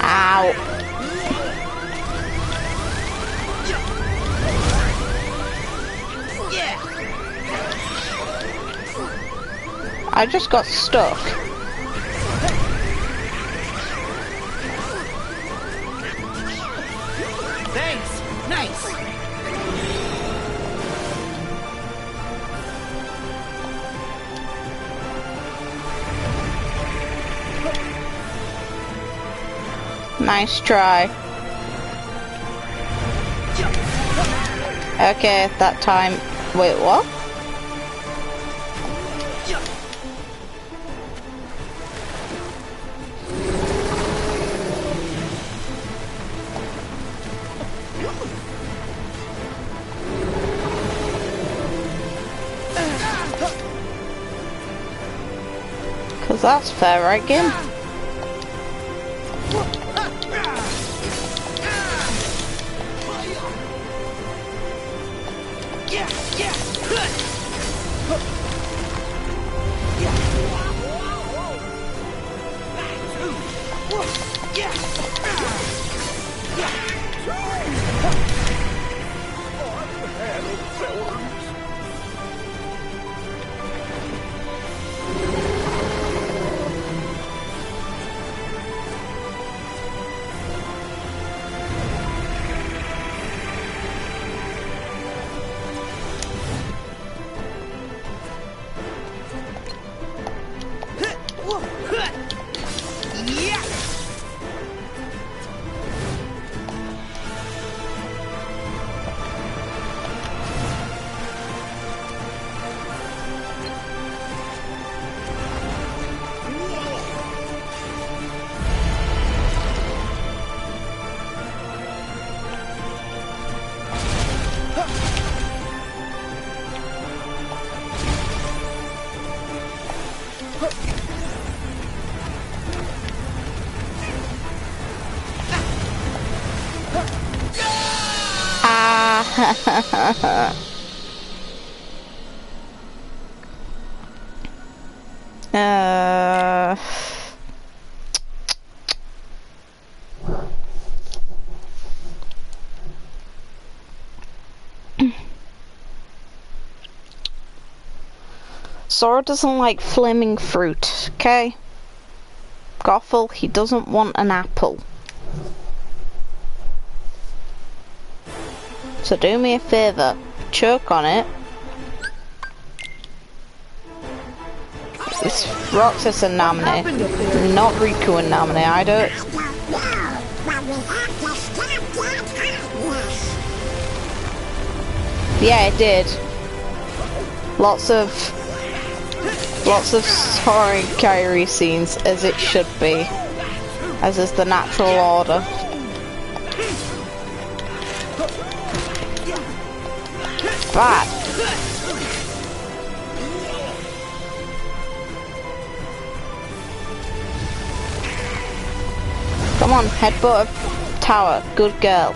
Ow. I just got stuck. Thanks. Nice. Nice try. Okay, that time. Wait, what? Cause that's fair, right, game? Sora doesn't like flaming fruit, okay? Gothel, he doesn't want an apple. So do me a favour, choke on it. It's Roxas and Namine, not Riku and Namine. I don't. Yeah, it did. Lots of Sora and Kairi scenes, as it should be, as is the natural order. Bad. Come on, headbutt a tower. Good girl.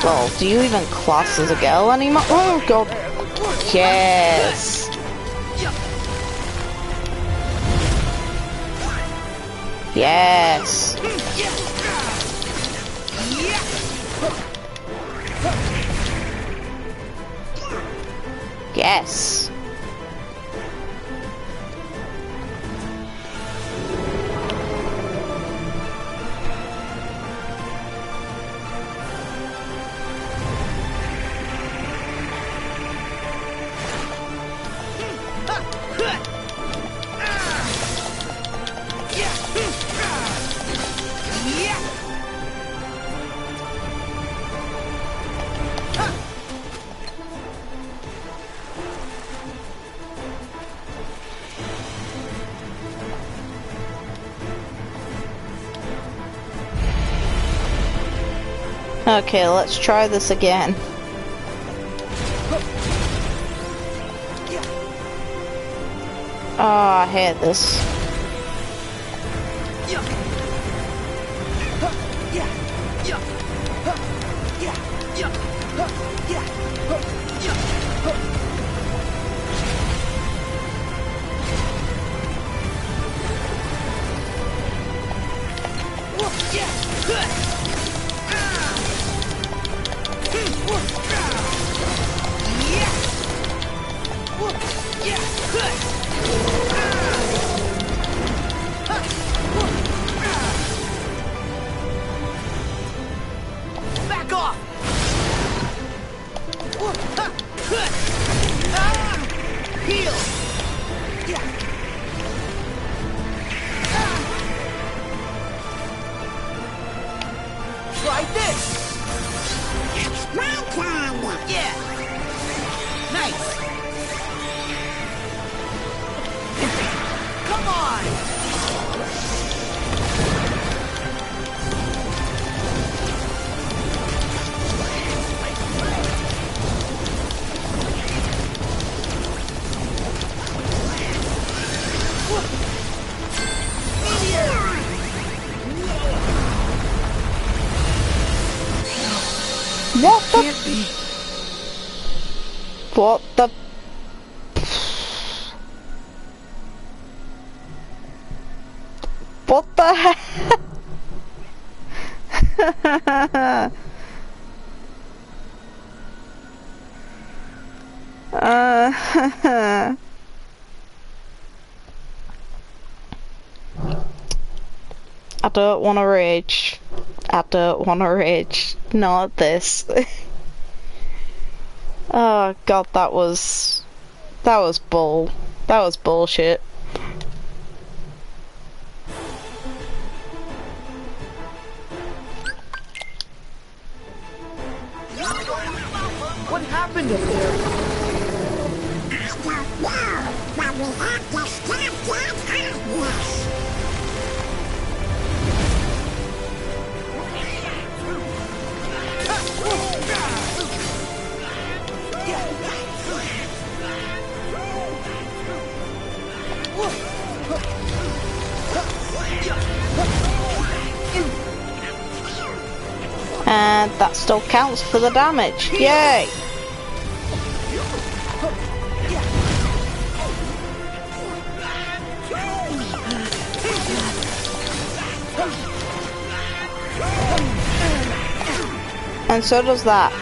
Well, do you even class as a girl anymore? Oh god. Yes. Yes. Yes. Okay, let's try this again. Oh, I hate this. Back off! Heal! Try this! It's my turn! Yeah! Nice! Come on! What the? What the What the heck? I don't want to rage. I don't want to rage. Not this. Oh god, that was bullshit. What happened up there? I don't know, but we have to stop that madness. And that still counts for the damage. Yay! And so does that.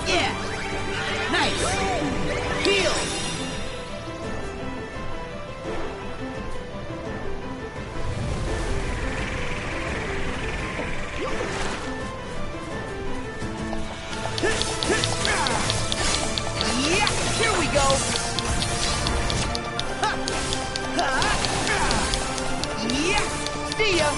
Yeah! Nice! Heal! Yeah! Here we go! Yeah! See ya!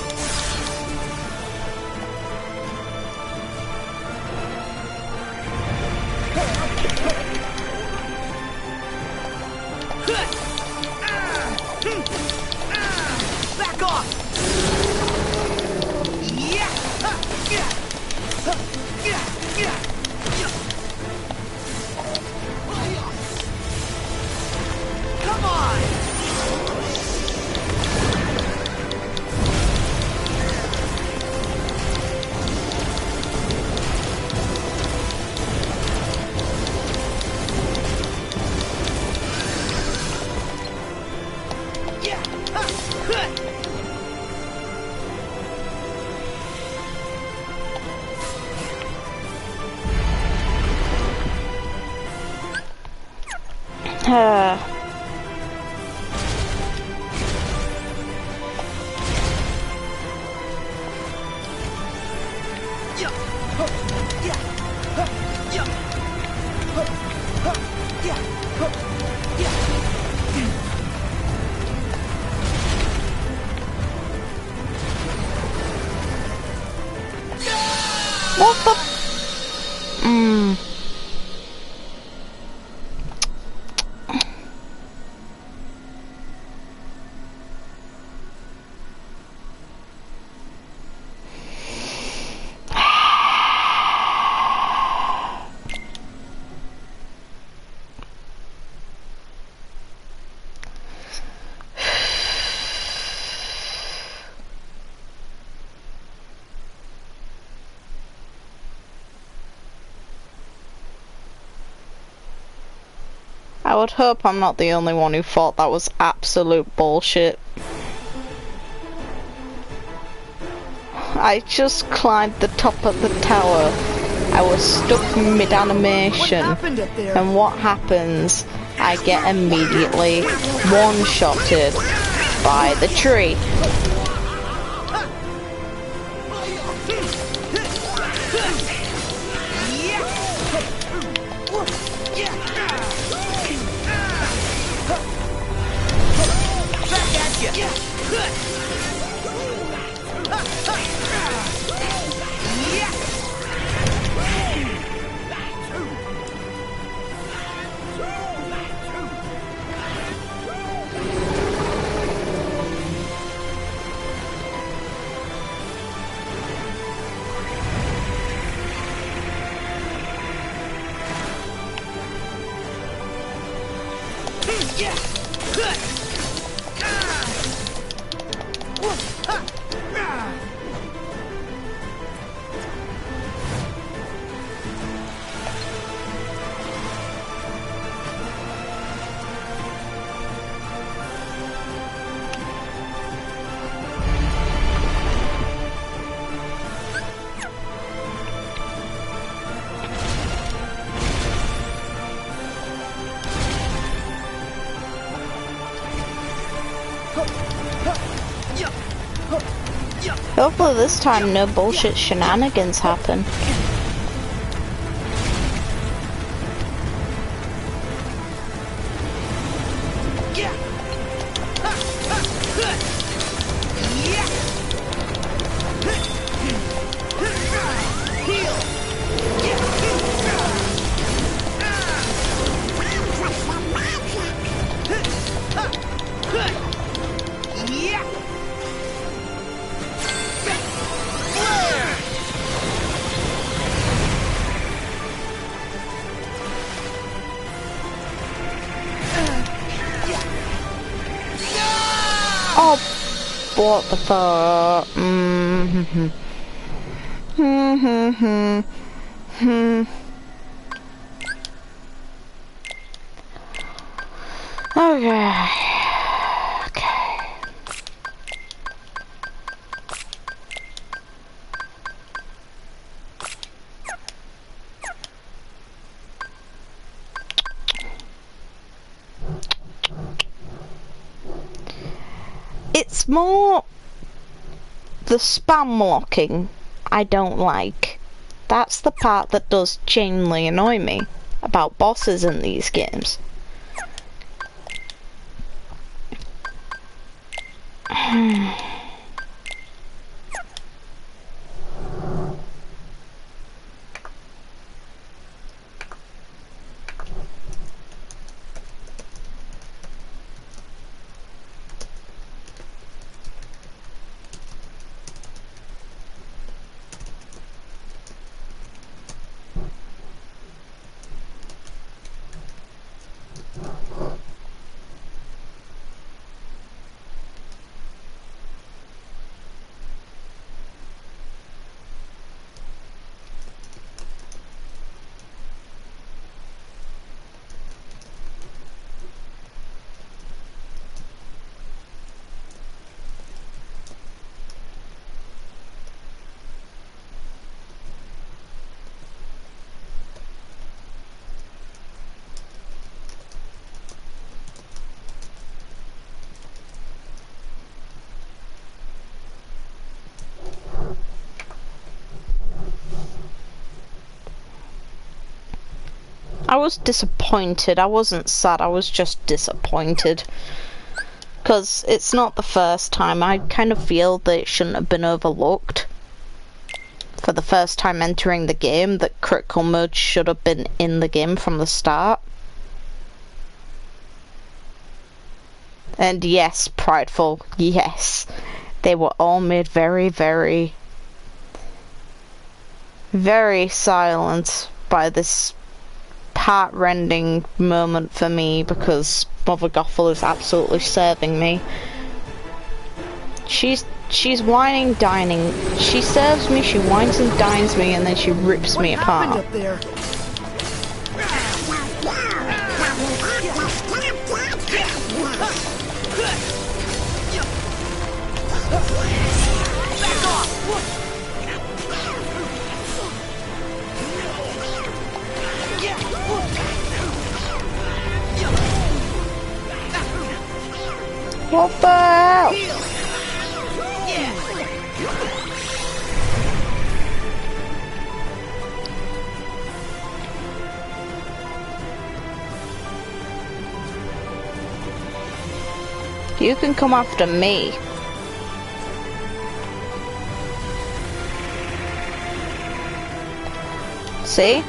Back off! Yeah! Come on! What the? I would hope I'm not the only one who thought that was absolute bullshit. I just climbed the top of the tower. I was stuck mid-animation. And what happens? I get immediately one-shotted by the tree. Hopefully this time no bullshit shenanigans happen. Oh, what the fuck? Okay. It's more the spam locking I don't like. That's the part that does genuinely annoy me about bosses in these games. I was disappointed. I wasn't sad, I was just disappointed. Because it's not the first time. I kind of feel that it shouldn't have been overlooked. For the first time entering the game, that critical mode should have been in the game from the start. And yes, prideful, yes. They were all made very, very, very silent by this heart-rending moment for me, because Mother Gothel is absolutely serving me. She's whining, dining. She serves me, she whines and dines me, and then she rips me apart. Up there? What the hell? You can come after me. See?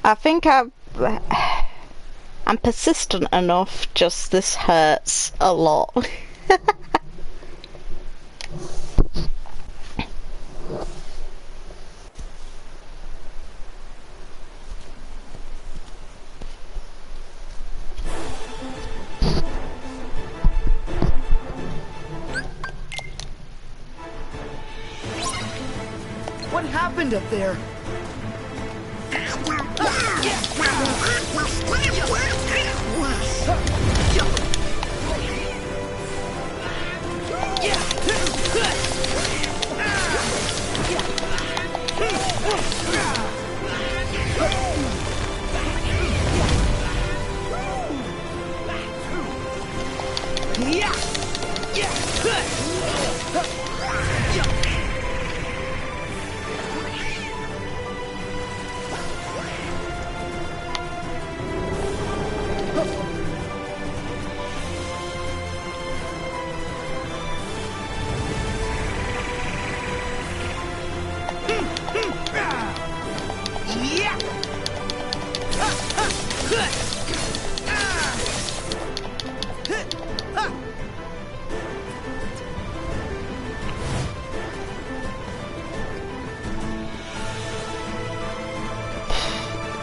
I think I'm persistent enough, just this hurts a lot. What happened up there?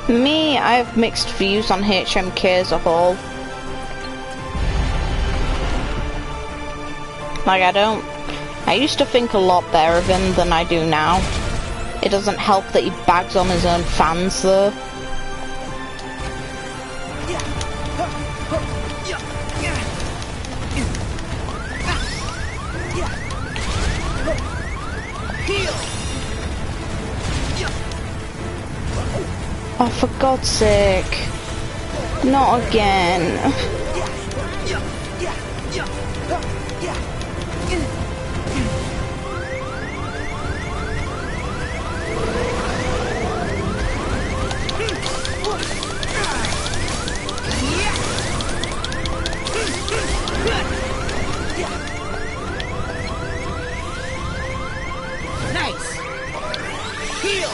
Me, I have mixed views on HMK as a whole. Like, I used to think a lot better of him than I do now. It doesn't help that he bags on his own fans, though. Oh, for God's sake. Not again. Nice. Heal.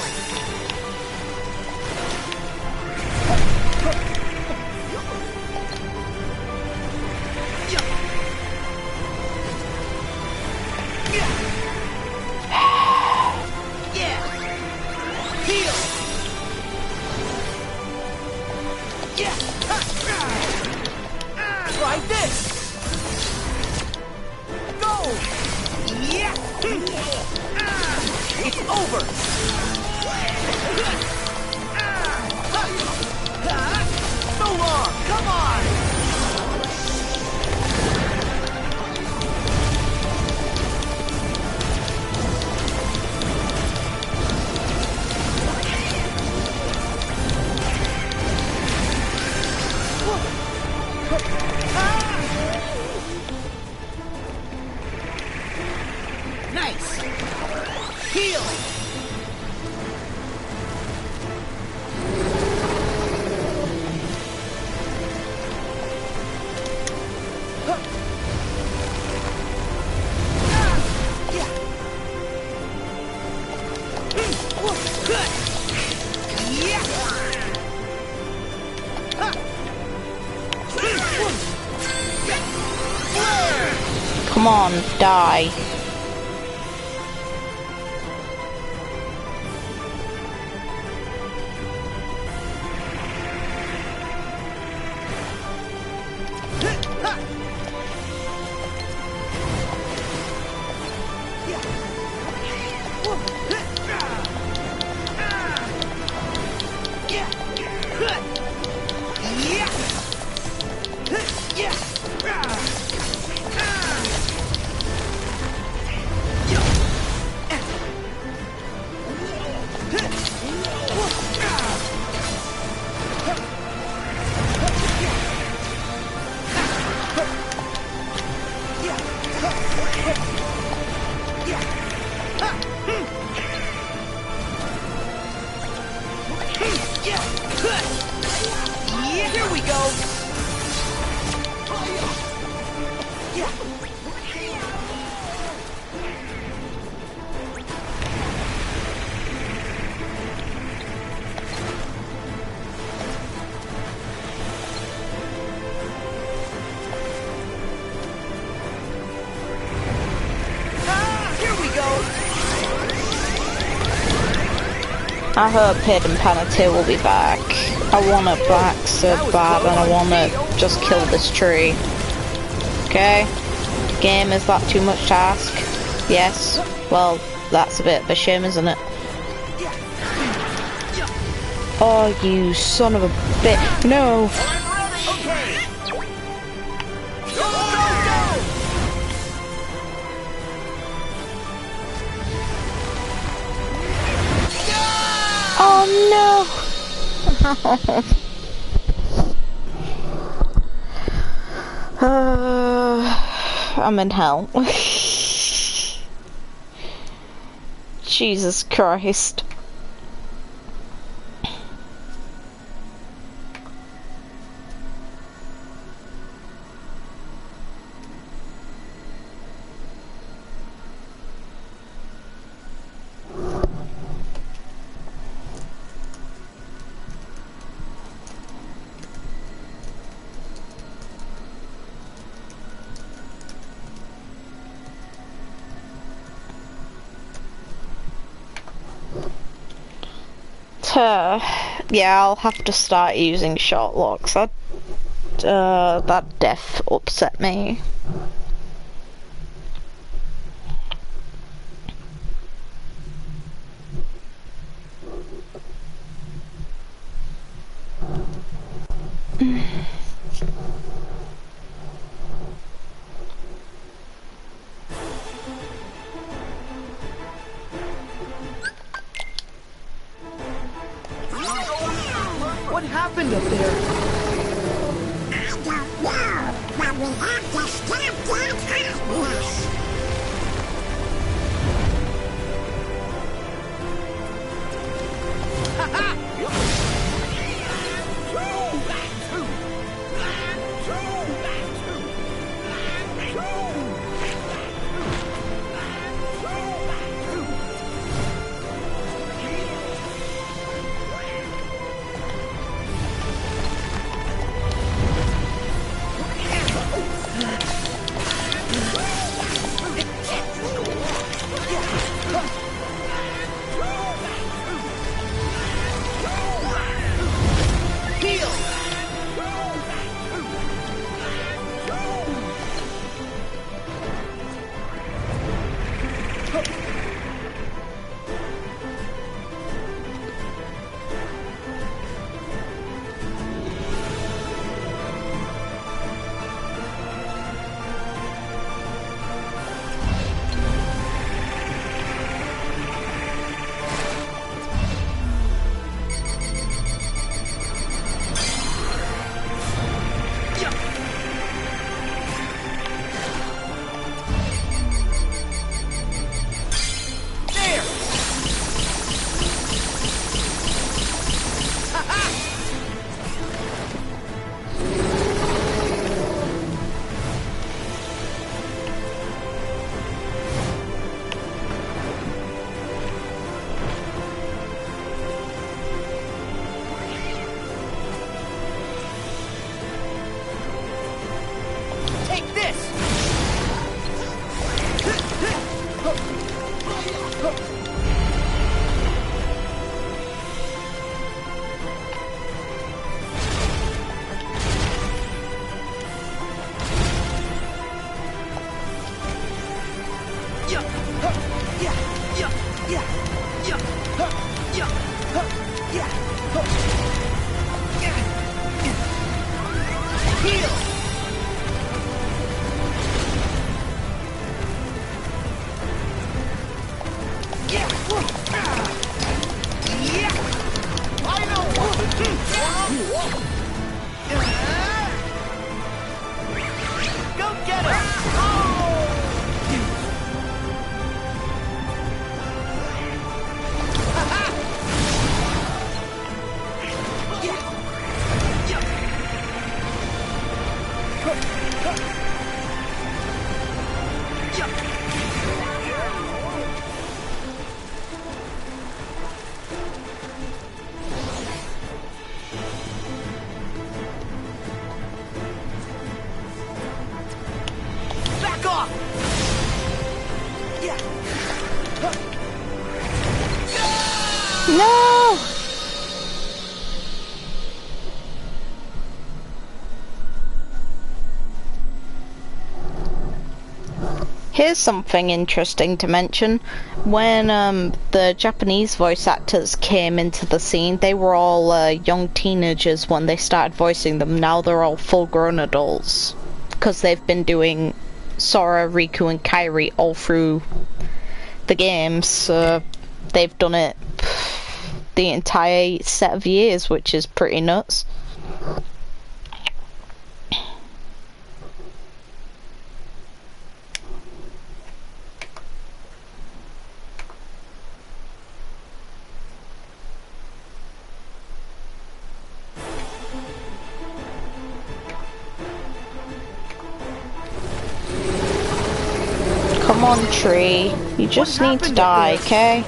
Try this! Go! Yeah! It's over! So long! Come on! Nice! Heal! Come on, die. Here we go! I hope Hidden Penalty will be back. I want it back so bad, and I want to just kill this tree. Okay? Game, is that too much to ask? Yes. Well, that's a bit of a shame, isn't it? Oh, you son of a bitch. No! Oh no! I'm in hell. Jesus Christ. Yeah, I'll have to start using short locks. That def upset me. What happened up there? I don't know, but we have to stop that hotness. Here's something interesting to mention. When the Japanese voice actors came into the scene, they were all young teenagers when they started voicing them. Now they're all full-grown adults. Because they've been doing Sora, Riku and Kairi all through the games. They've done it the entire set of years, which is pretty nuts. Come on, tree. You just need to die, okay?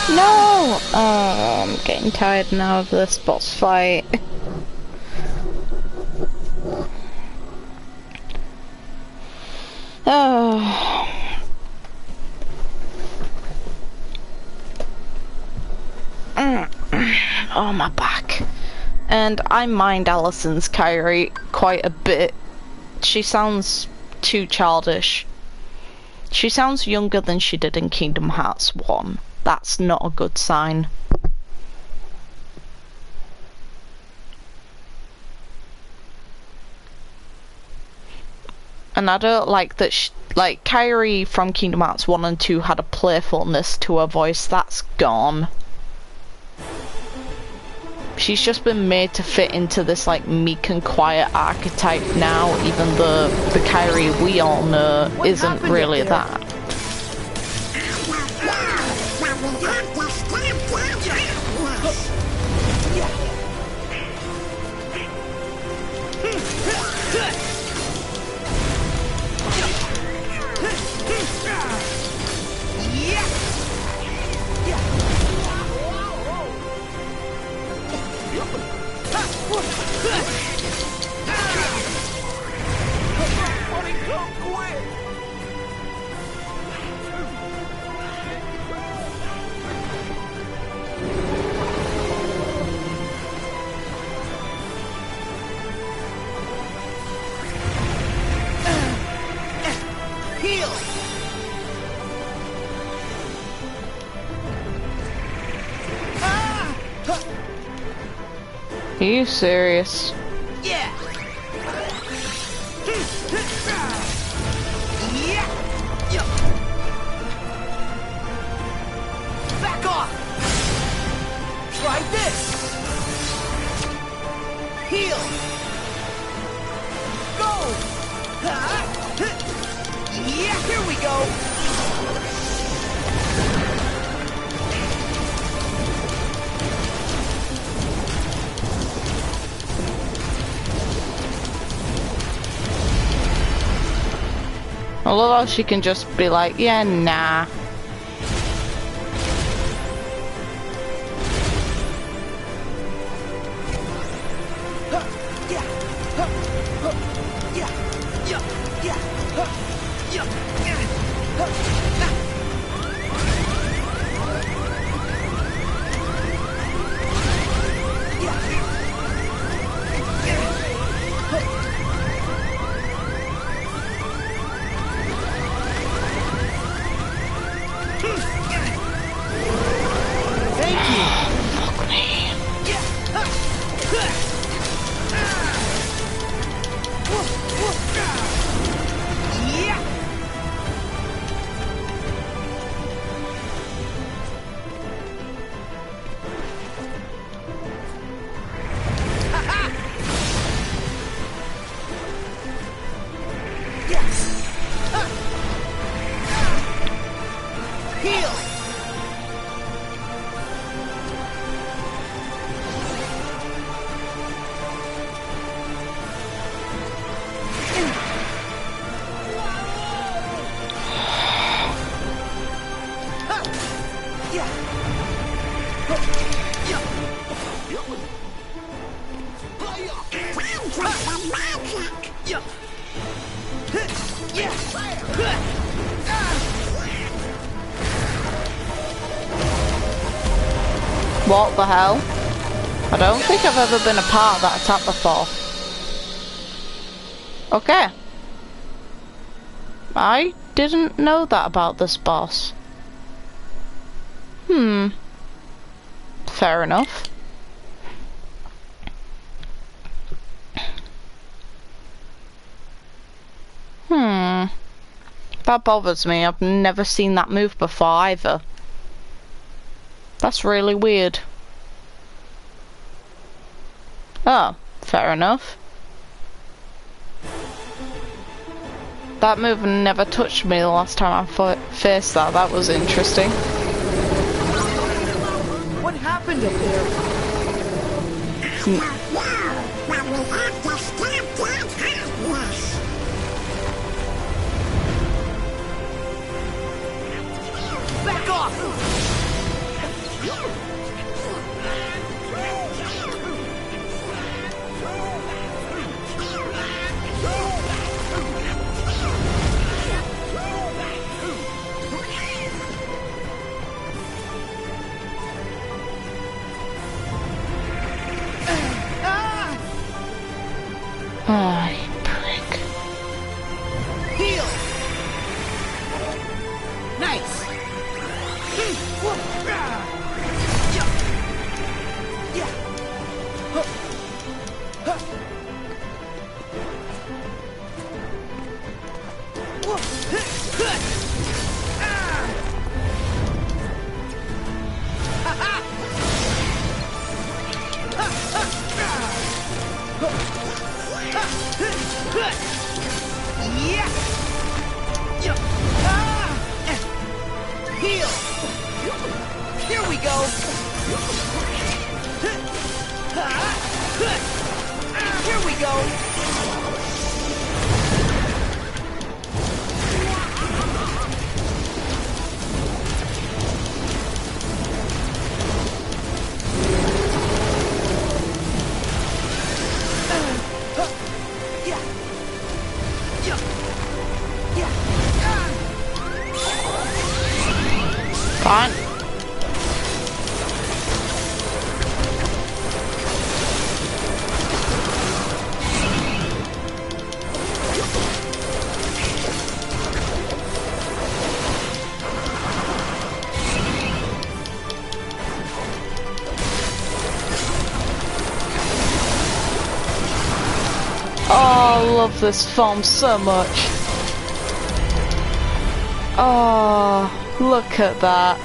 No! Oh, I'm getting tired now of this boss fight. Oh. Oh, my back. And I mind Alison's Kairi quite a bit. She sounds too childish. She sounds younger than she did in Kingdom Hearts 1. That's not a good sign. And I don't like that like, Kairi from Kingdom Hearts 1 and 2 had a playfulness to her voice. That's gone. She's just been made to fit into this, like, meek and quiet archetype now, even though the Kairi we all know isn't really that. Are you serious? Yeah. Yeah. Yeah. Back off. Try this. Heal. Go. Yeah, here we go. I love how she can just be like, yeah, nah. What the hell? I don't think I've ever been a part of that attack before. Okay. I didn't know that about this boss. Fair enough. That bothers me. I've never seen that move before either. That's really weird. Oh, fair enough. That move never touched me the last time I faced that. That was interesting. What happened up there? Back off! Ah, you prick. Heal! Nice! Heal! Here we go! Here we go! Fine. love this film so much. Oh, look at that.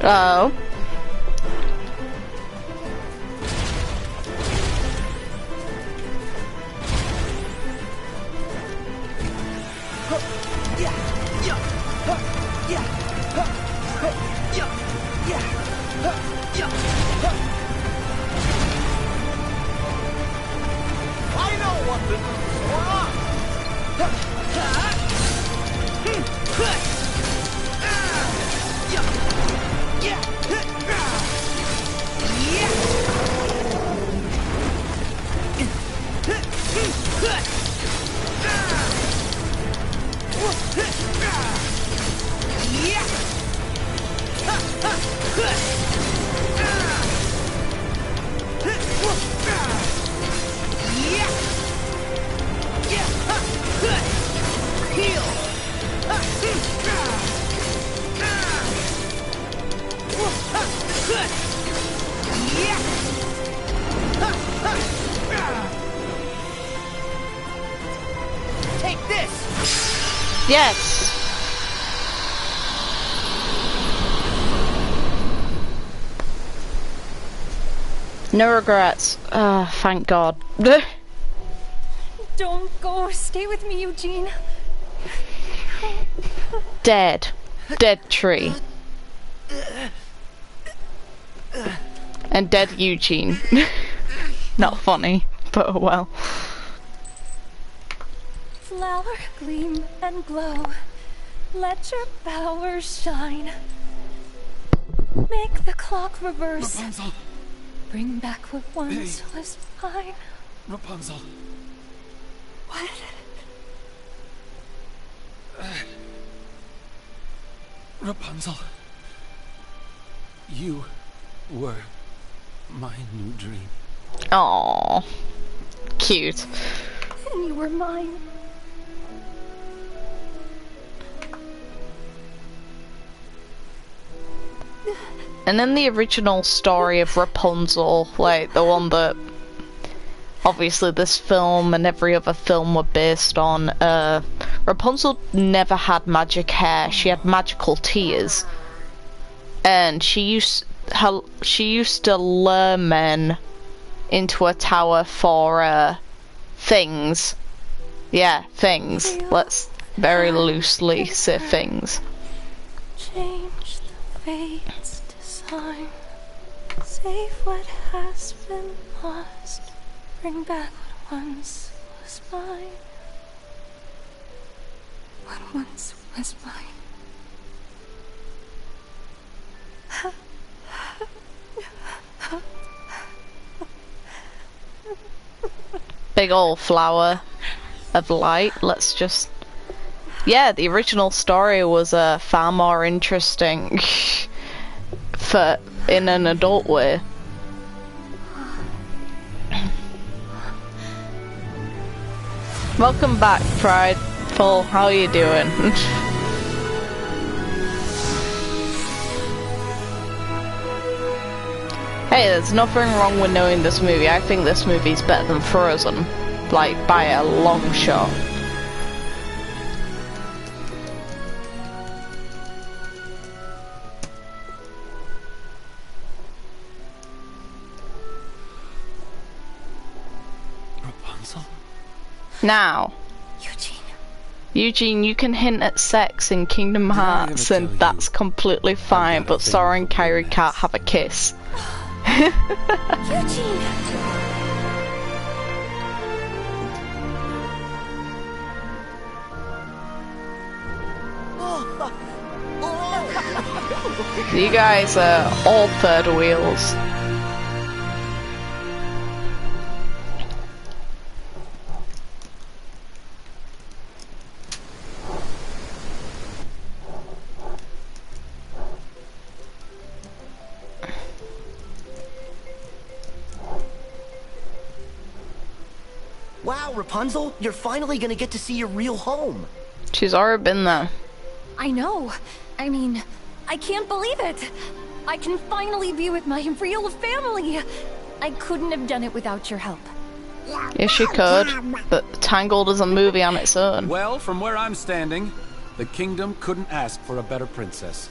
Oh. I know what to do, Sora! Take this! Yes! No regrets. Ah, thank God. Don't go. Stay with me, Eugene. Dead. Dead tree. And dead Eugene. Not funny, but oh well. Flower gleam and glow. Let your powers shine. Make the clock reverse. Rapunzel! Bring back what once was mine. Rapunzel! What? Rapunzel. You were my new dream. Aww. Cute. And you were mine. And then the original story of Rapunzel, like the one that obviously this film and every other film were based on, Rapunzel never had magic hair, she had magical tears. And she used to lure men into a tower for things. Yeah, things. Let's very loosely say things. Change the fate's design. Save what has been lost. Bring back what once was mine. What once was mine. Big old flower of light. Let's just... Yeah, the original story was far more interesting for in an adult way. Welcome back, Prideful. How are you doing? Hey, there's nothing wrong with knowing this movie. I think this movie's better than Frozen. Like, by a long shot. Rapunzel? Now, Eugene, you can hint at sex in Kingdom Hearts, and that's completely fine, but Sora and Kairi can't have a kiss. Eugene! You guys are all third wheels. Wow, Rapunzel, you're finally gonna get to see your real home. She's already been there. I know. I mean, I can't believe it. I can finally be with my real family. I couldn't have done it without your help. Yes, you could, but Tangled is a movie on its own. Well, from where I'm standing, the kingdom couldn't ask for a better princess.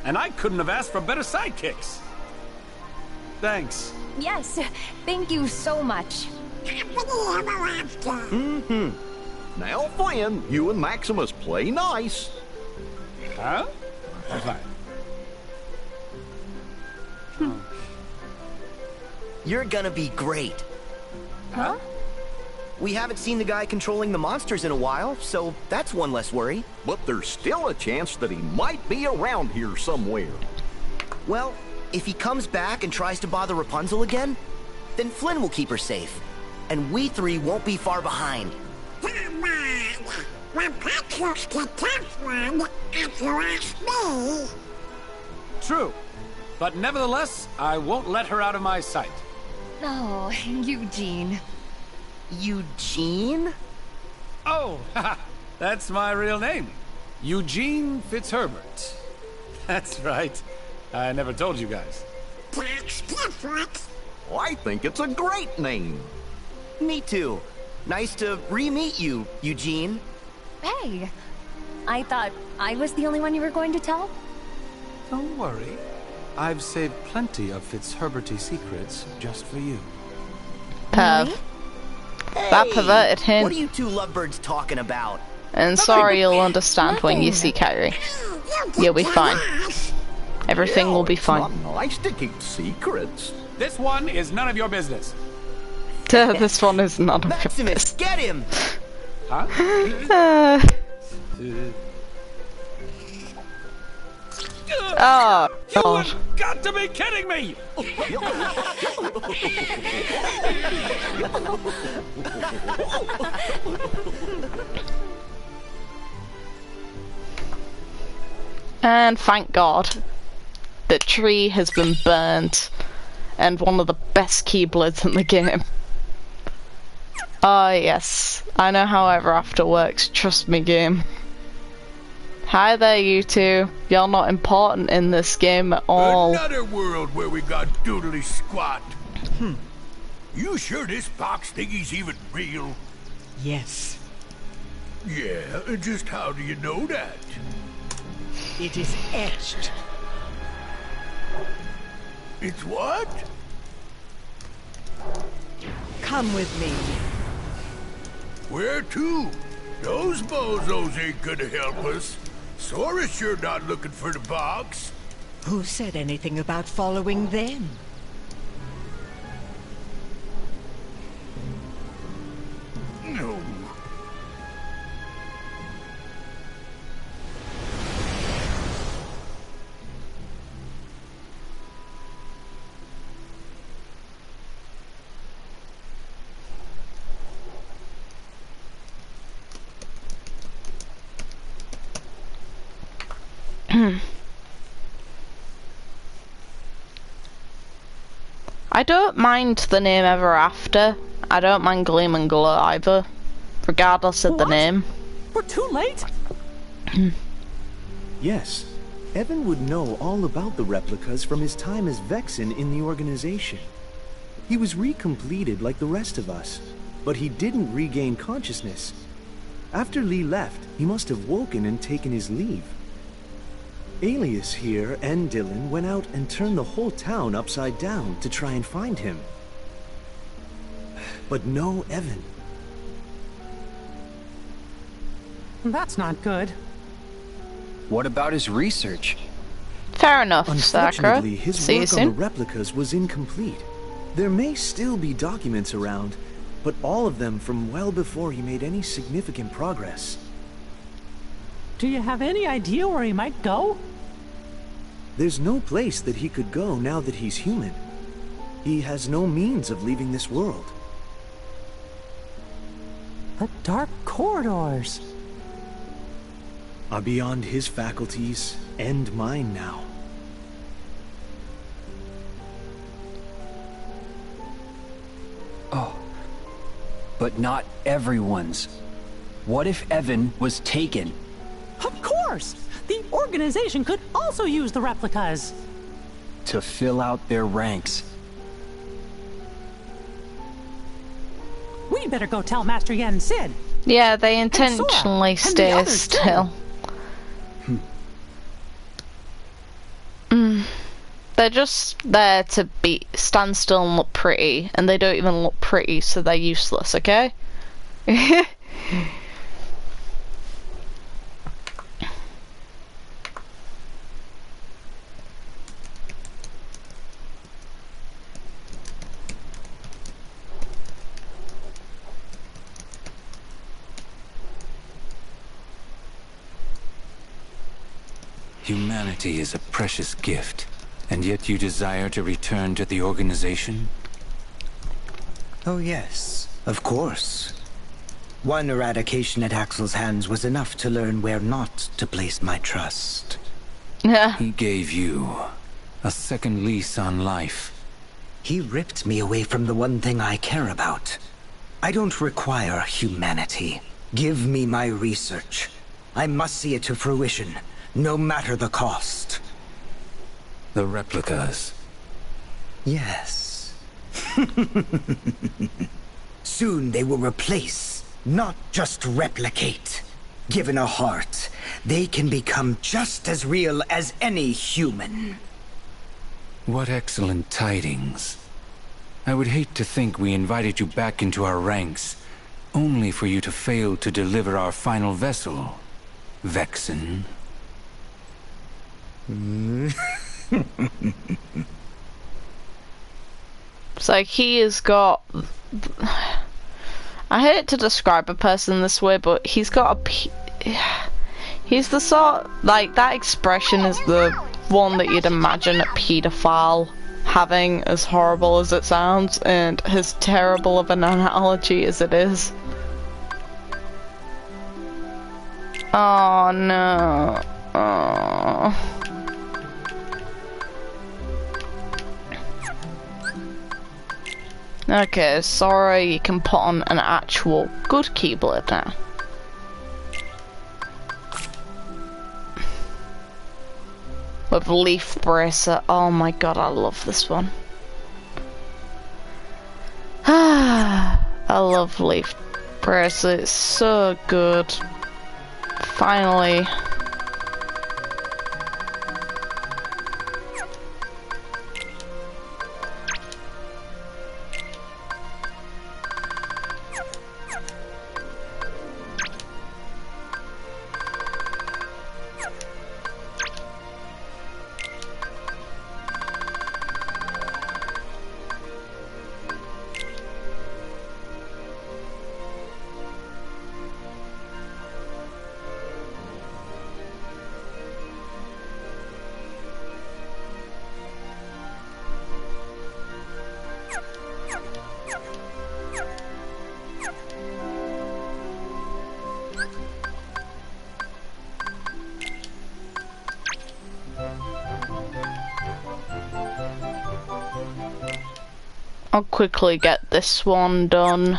And I couldn't have asked for better sidekicks. Thanks. Yes, thank you so much. Mm-hmm. Now, Flynn, you and Maximus play nice. Huh? Fine. You're gonna be great. Huh? We haven't seen the guy controlling the monsters in a while, so that's one less worry. But there's still a chance that he might be around here somewhere. Well, if he comes back and tries to bother Rapunzel again, then Flynn will keep her safe. And we three won't be far behind. Come on! Rapunzel's the tough one, if you ask me. True. But nevertheless, I won't let her out of my sight. Oh, Eugene. Eugene? Oh, that's my real name. Eugene Fitzherbert. That's right. I never told you guys. That's different. I think it's a great name. Me too. Nice to re-meet you, Eugene. Hey, I thought I was the only one you were going to tell? Don't worry. I've saved plenty of Fitzherberty secrets just for you. Perv. That perverted hint. What are you two lovebirds talking about? And sorry, you'll understand when you see Kairi. You'll be fine. Everything will be fine. It's not nice to keep secrets. This one is none of your business. This one is not a Maximus, get him! Huh? Oh, You God. have got to be kidding me! And thank God, the tree has been burnt, and one of the best keyblades in the game. Ah, yes. I know how Ever After works, trust me, game. Hi there, you two. You're not important in this game at all. Another world where we got doodly squat. You sure this box thingy's even real? Yes, Yeah, and just how do you know that? it is etched. It's what? Come with me. Where to? Those bozos ain't gonna help us. Sora's sure not looking for the box. Who said anything about following them? No. I don't mind the name Ever After. I don't mind Gleam and Glow either, regardless of the name. We're too late? Yes. Evan would know all about the replicas from his time as Vexen in the organization. He was recompleted like the rest of us, but he didn't regain consciousness. After Lee left, he must have woken and taken his leave. Alias here and Dylan went out and turned the whole town upside down to try and find him. But no Evan. That's not good. What about his research? Fair enough, Sakura. Unfortunately, his See you work on soon. the replicas was incomplete. There may still be documents around, but all of them from well before he made any significant progress. Do you have any idea where he might go? There's no place that he could go now that he's human. He has no means of leaving this world. The dark corridors are beyond his faculties and mine now. Oh, but not everyone's. What if Evan was taken? Of course! The organization could also use the replicas. To fill out their ranks. We better go tell Master Yen and Sid. Yeah, they intentionally stay still. They're just there to stand still and look pretty, and they don't even look pretty, so they're useless, okay? Humanity is a precious gift, and yet you desire to return to the organization? Oh yes, of course. One eradication at Axel's hands was enough to learn where not to place my trust. He gave you a second lease on life. He ripped me away from the one thing I care about. I don't require humanity. Give me my research. I must see it to fruition, no matter the cost. The replicas. Yes. Soon they will replace, not just replicate. Given a heart, they can become just as real as any human. What excellent tidings. I would hate to think we invited you back into our ranks, only for you to fail to deliver our final vessel, Vexen. It's like he has got... I hate to describe a person this way, but he's got a... He's the sort... Like, that expression is the one that you'd imagine a paedophile having, as horrible as it sounds, and as terrible of an analogy as it is. Oh, no. Oh... Okay, sorry, you can put on an actual good keyblade now. With leaf bracer. Oh my god, I love this one. I love leaf bracer, it's so good. Finally. I'll quickly get this one done.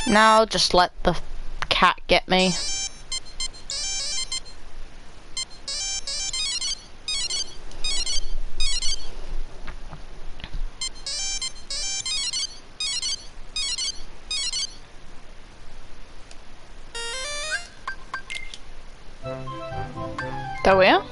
Now just let the cat get me. There we are.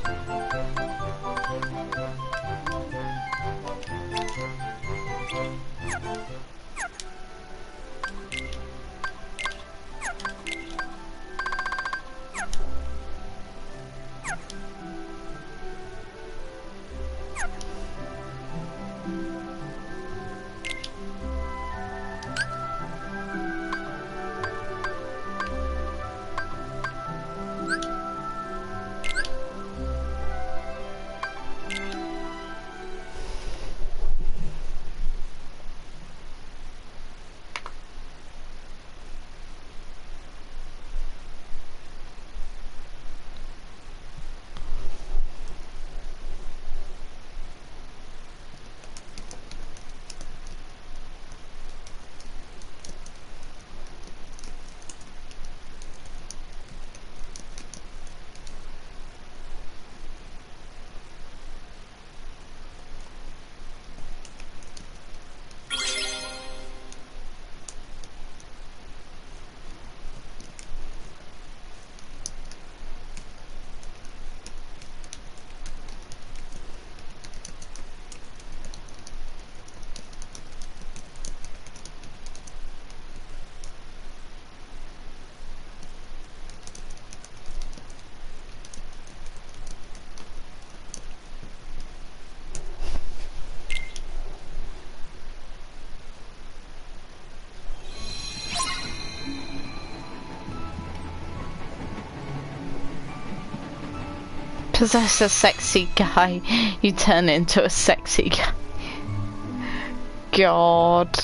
Possess a sexy guy, you turn into a sexy guy. God.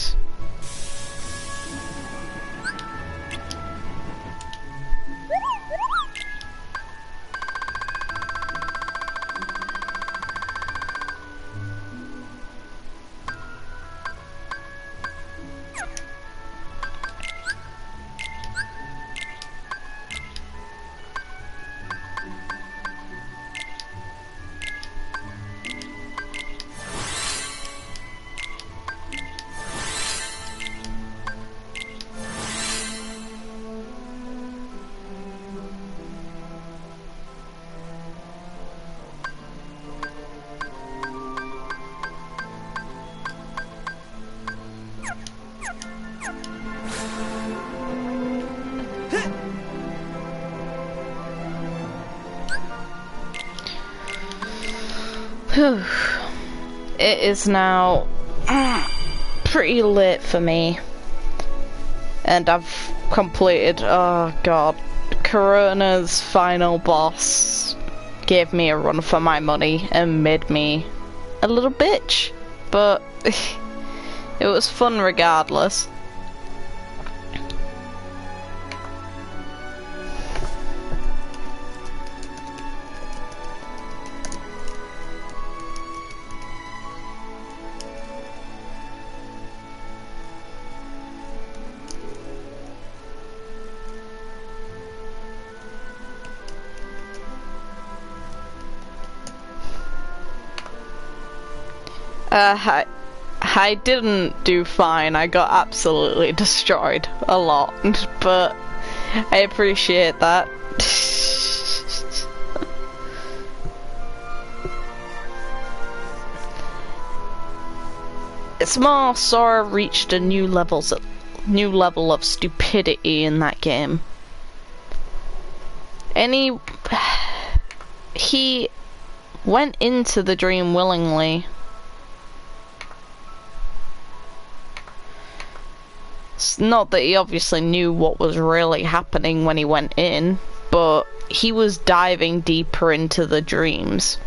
It is now pretty late for me, and I've completed, oh god, Corona's final boss, gave me a run for my money and made me a little bitch. But it was fun regardless. I didn't do fine. I got absolutely destroyed a lot, but I appreciate that. It's more Sora reached a new level of stupidity in that game. And he went into the dream willingly. It's not that he obviously knew what was really happening when he went in, but he was diving deeper into the dreams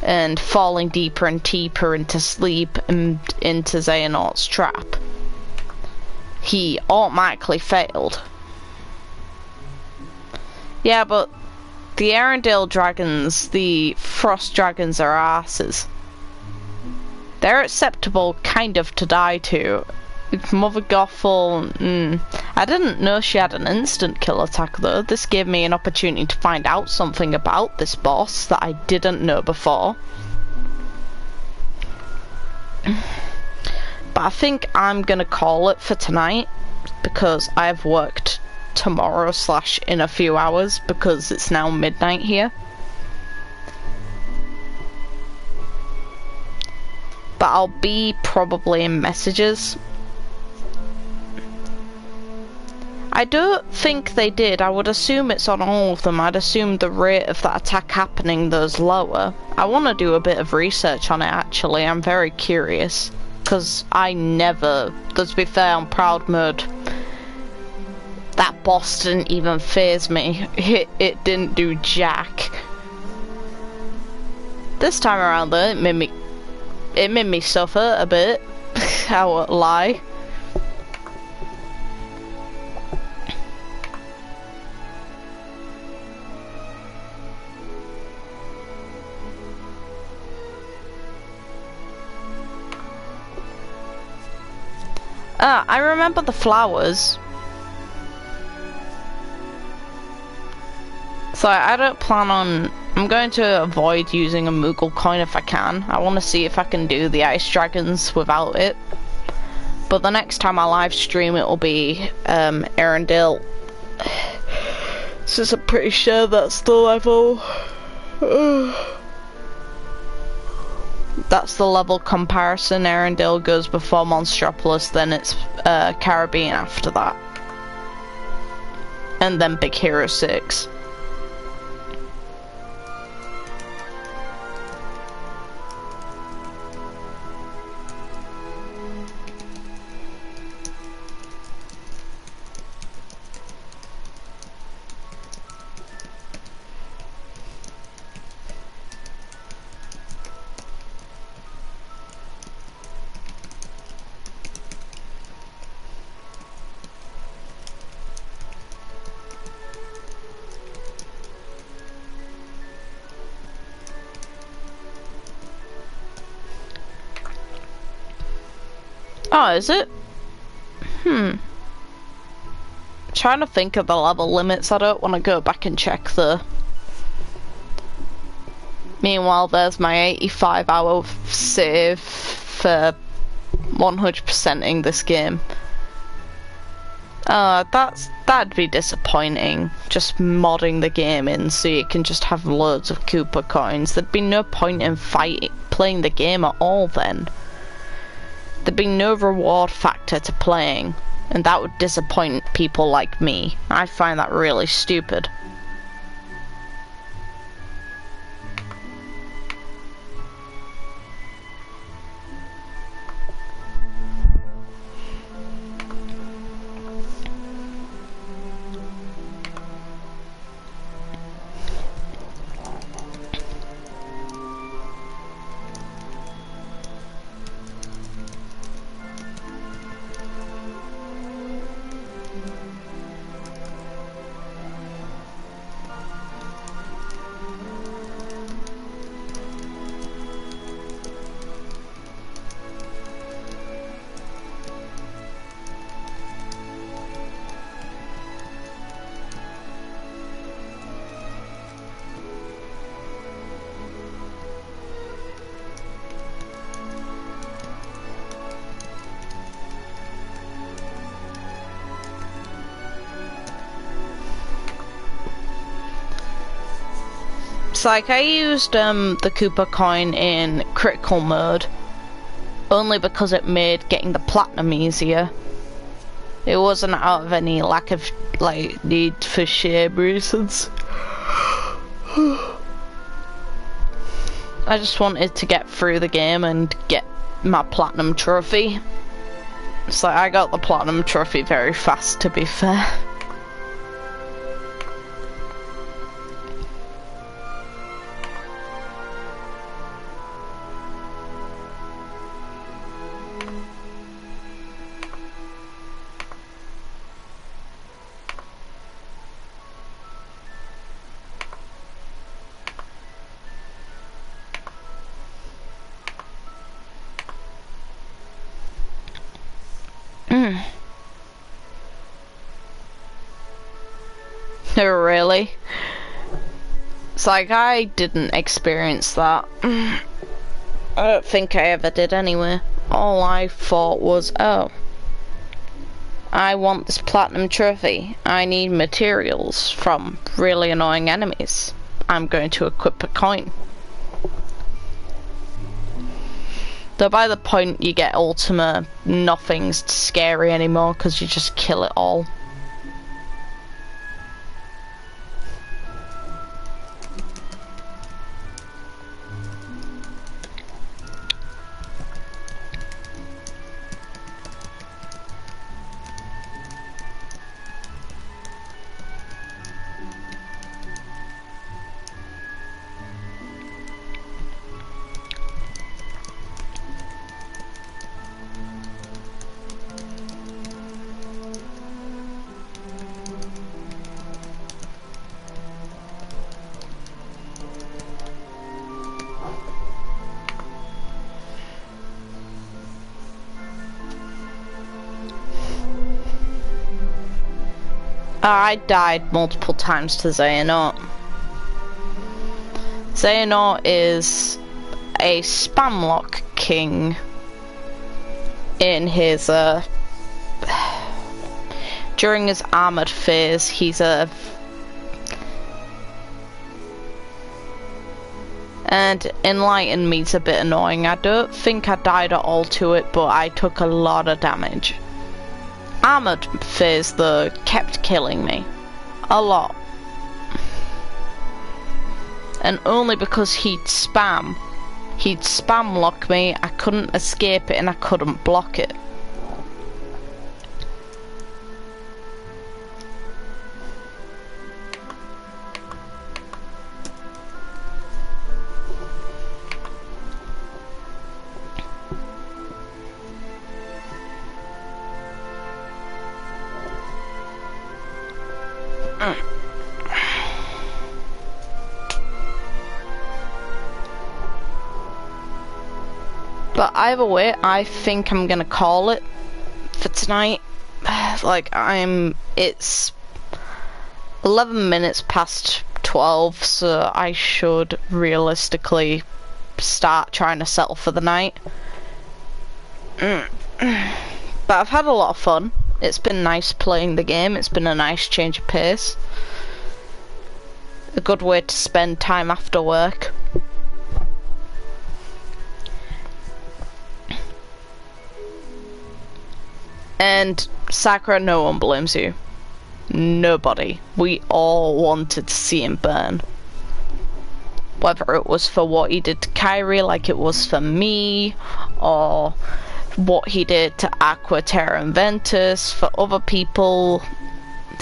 and falling deeper and deeper into sleep and into Xehanort's trap. He automatically failed. Yeah, but the Arendelle dragons, the frost dragons, are asses. They're acceptable kind of to die to. Mother Gothel, I didn't know she had an instant kill attack though. This gave me an opportunity to find out something about this boss that I didn't know before. But I think I'm gonna call it for tonight because I've worked tomorrow / in a few hours because it's now midnight here. But I'll be probably in messages. I don't think they did. I would assume it's on all of them. I'd assume the rate of that attack happening there's lower. I want to do a bit of research on it actually. I'm very curious. Because I never, to be fair, on Proud Mode, that boss didn't even faze me. It didn't do jack. This time around though, it made me suffer a bit. I won't lie. I remember the flowers. So I don't plan on... I'm going to avoid using a Moogle coin if I can. I want to see if I can do the ice dragons without it. But the next time I live stream it will be Arendelle. Since I'm pretty sure that's the level. That's the level comparison. Arendelle goes before Monstropolis, then it's Caribbean after that. And then Big Hero 6. Oh, is it? Trying to think of the level limits. I don't want to go back and check the... Meanwhile, there's my 85-hour save for 100%ing this game. That'd be disappointing. Just modding the game in so you can just have loads of Koopa coins. There'd be no point in playing the game at all then. There'd be no reward factor to playing, and that would disappoint people like me. I find that really stupid. It's like I used the Cooper coin in critical mode only because it made getting the platinum easier. It wasn't out of any lack of like need for shame reasons. I just wanted to get through the game and get my platinum trophy. It's like I got the platinum trophy very fast, to be fair. Really? It's like I didn't experience that. I don't think I ever did anyway. All I thought was, oh, I want this platinum trophy. I need materials from really annoying enemies. I'm going to equip a coin. Though by the point you get Ultima, nothing's scary anymore because you just kill it all. I died multiple times to Xehanort. Xehanort is a spam lock king in his during his armored phase. He's and Enlighten me's a bit annoying. I don't think I died at all to it, but I took a lot of damage. Armored phase though kept killing me a lot, and only because he'd spam lock me. I couldn't escape it and I couldn't block it. But either way, I think I'm gonna call it for tonight. Like, it's 11 minutes past 12, so I should realistically start trying to settle for the night. But I've had a lot of fun. It's been nice playing the game. It's been a nice change of pace. A good way to spend time after work. And Sakura, no one blames you. Nobody. We all wanted to see him burn. Whether it was for what he did to Kairi, like it was for me, or what he did to Aqua, Terra, and Ventus, for other people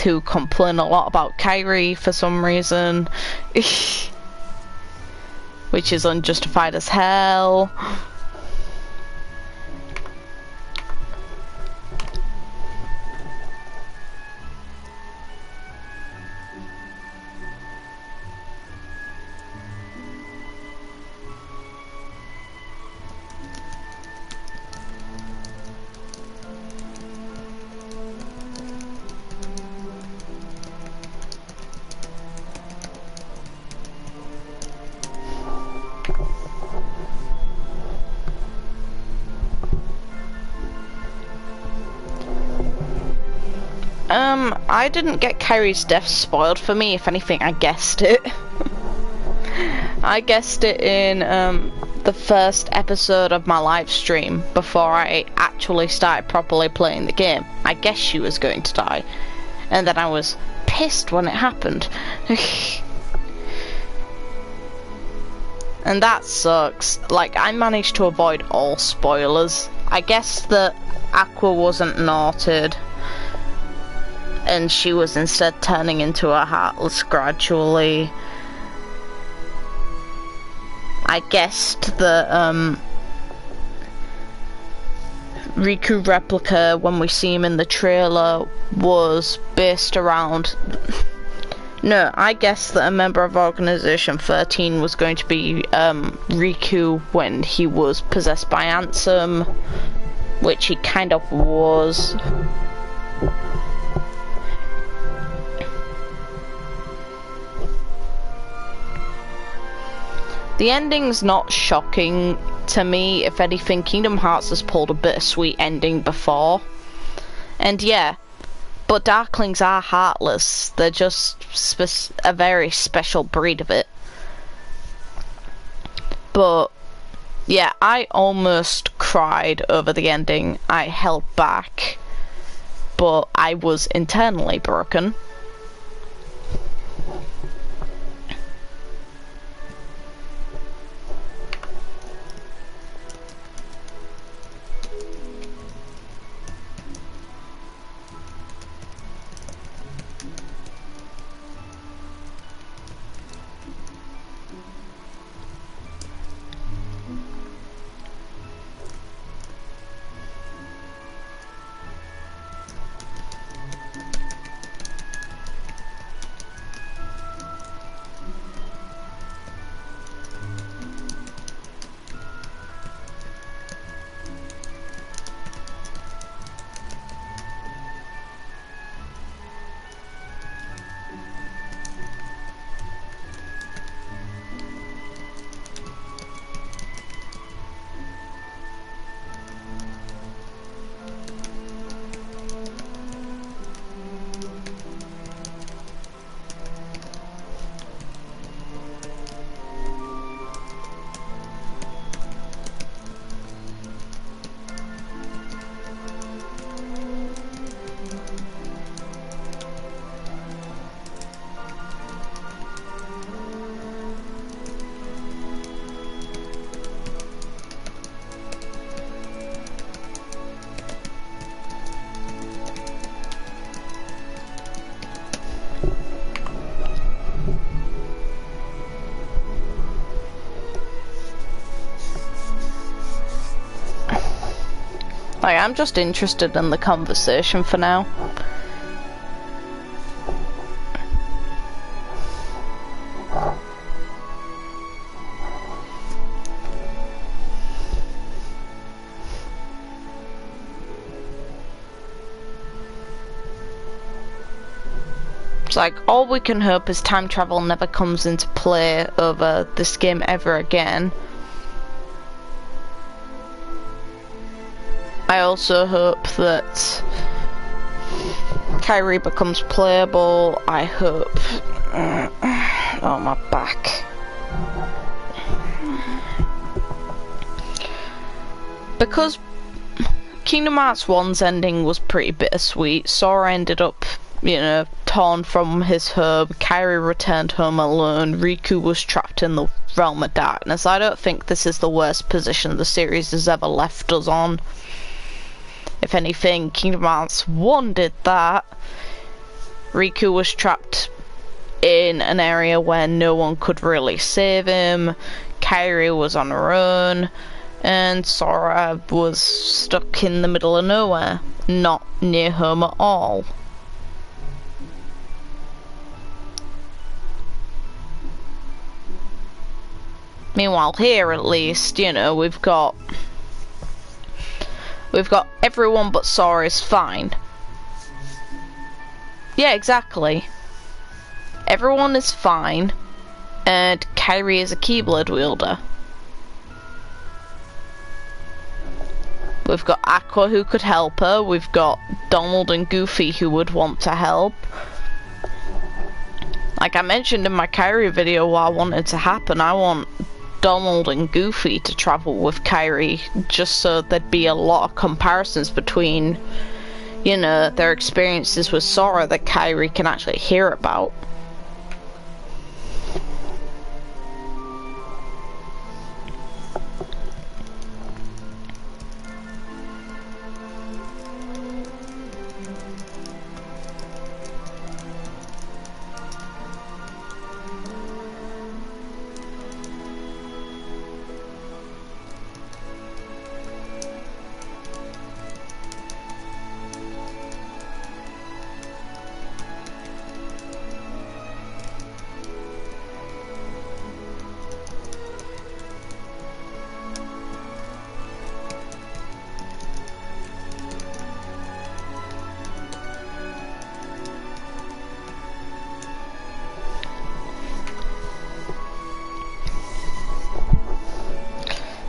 who complain a lot about Kairi for some reason, which is unjustified as hell. I didn't get Kairi's death spoiled for me. If anything, I guessed it. I guessed it in the first episode of my live stream before I actually started properly playing the game. I guessed she was going to die, and then I was pissed when it happened. And that sucks. Like, I managed to avoid all spoilers. I guess that Aqua wasn't naughted, and she was instead turning into a Heartless gradually. I guessed that Riku replica, when we see him in the trailer, was based around... No, I guessed that a member of Organization 13 was going to be Riku when he was possessed by Ansem, which he kind of was. The ending's not shocking to me. If anything, Kingdom Hearts has pulled a bittersweet ending before. And yeah, but Darklings are heartless. They're just a very special breed of it. But yeah, I almost cried over the ending. I held back, but I was internally broken. Like, I'm just interested in the conversation for now. It's like, all we can hope is time travel never comes into play over this game ever again. I also hope that Kyrie becomes playable. I hope... oh, my back. Because Kingdom Hearts 1's ending was pretty bittersweet. Sora ended up, you know, torn from his home. Kyrie returned home alone. Riku was trapped in the realm of darkness. I don't think this is the worst position the series has ever left us on. If anything, Kingdom Hearts 1 did that. Riku was trapped in an area where no one could really save him. Kyrie was on her own. And Sora was stuck in the middle of nowhere. Not near home at all. Meanwhile, here at least, you know, we've got everyone but Sora is fine. Yeah, exactly. Everyone is fine, and Kyrie is a Keyblade wielder. We've got Aqua who could help her. We've got Donald and Goofy who would want to help. Like I mentioned in my Kairi video what I wanted to happen, I want Donald and Goofy to travel with Kairi, just so there'd be a lot of comparisons between, you know, their experiences with Sora that Kairi can actually hear about.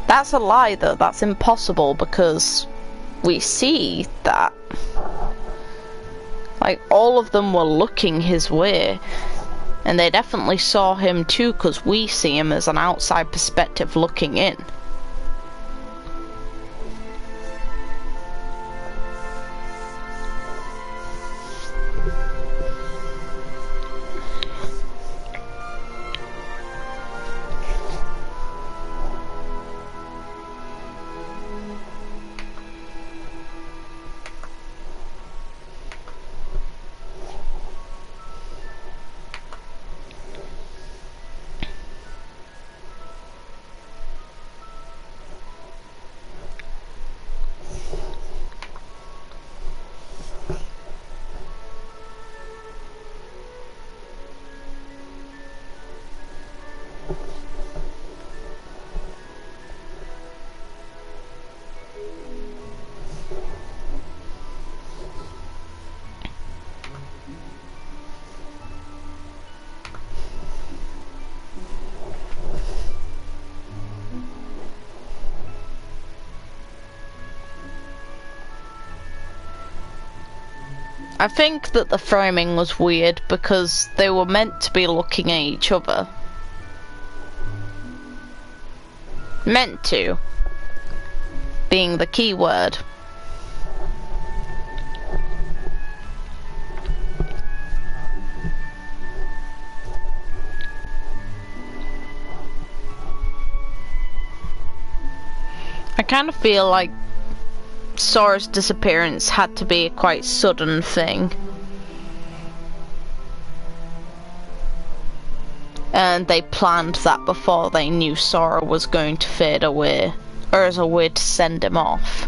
That's a lie though, that's impossible, because we see that like all of them were looking his way, and they definitely saw him too, because we see him as an outside perspective looking in. I think that the framing was weird because they were meant to be looking at each other. Meant to. Being the key word. I kind of feel like Sora's disappearance had to be a quite sudden thing. And they planned that before they knew Sora was going to fade away, or as a way to send him off.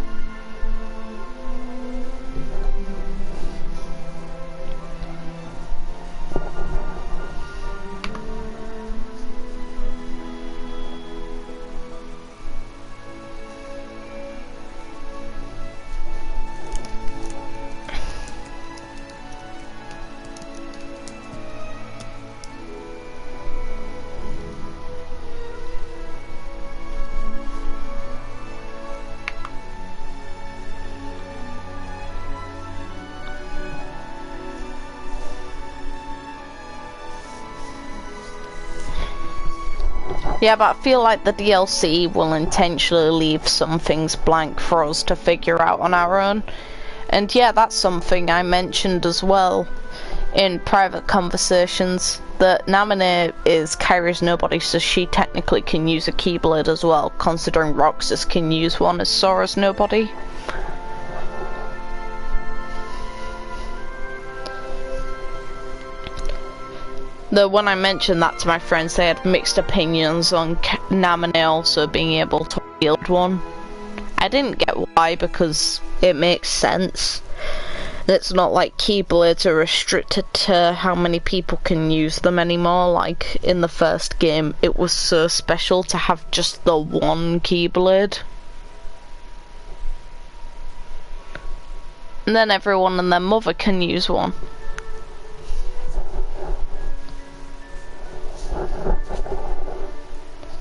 Yeah, but I feel like the DLC will intentionally leave some things blank for us to figure out on our own. And yeah, that's something I mentioned as well in private conversations, that Namine is Kairi's nobody, so she technically can use a Keyblade as well, considering Roxas can use one as Sora's nobody. Though when I mentioned that to my friends, they had mixed opinions on Namine also being able to wield one. I didn't get why, because it makes sense. It's not like Keyblades are restricted to how many people can use them anymore. Like in the first game, it was so special to have just the one Keyblade. And then everyone and their mother can use one.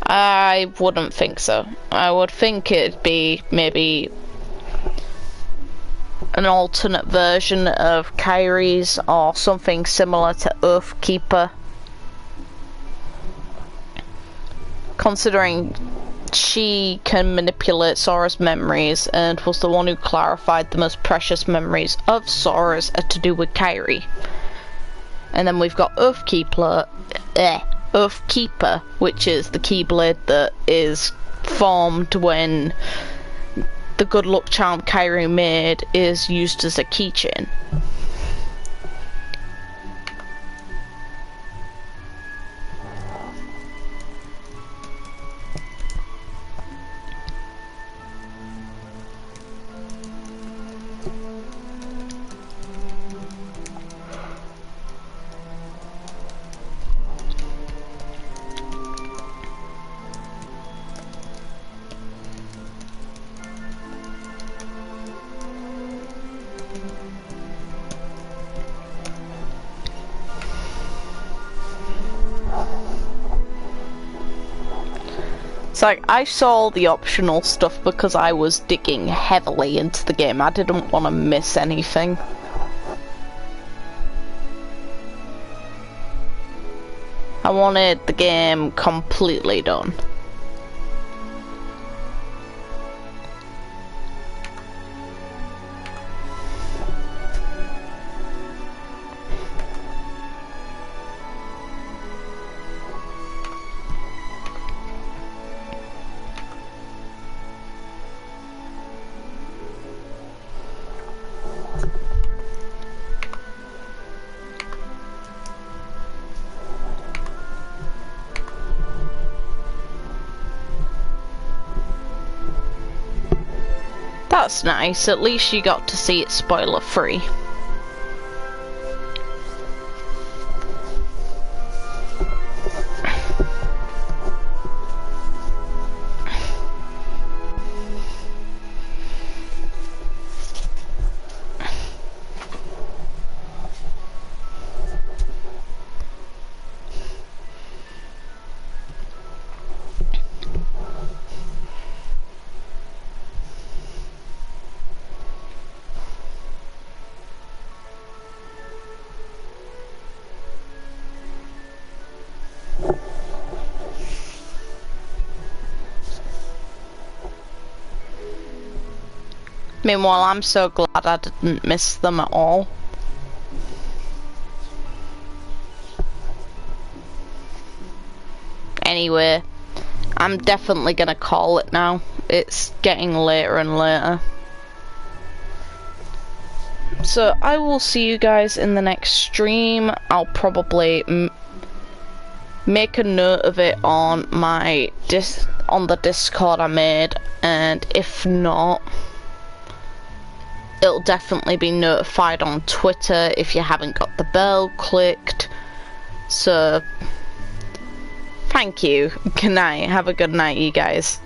I wouldn't think so. I would think it'd be maybe an alternate version of Kairi's or something similar to Oathkeeper considering she can manipulate Sora's memories and was the one who clarified the most precious memories of Sora's are to do with Kairi. And then we've got Earthkeeper, which is the Keyblade that is formed when the good luck charm Kairi made is used as a keychain. It's like, I saw the optional stuff because I was digging heavily into the game. I didn't want to miss anything. I wanted the game completely done. That's nice, at least you got to see it spoiler free. Meanwhile, I'm so glad I didn't miss them at all. Anyway, I'm definitely gonna call it now. It's getting later and later. So I will see you guys in the next stream. I'll probably make a note of it on my on the Discord I made, and if not, it'll definitely be notified on Twitter if you haven't got the bell clicked. So, thank you. Good night. Have a good night, you guys.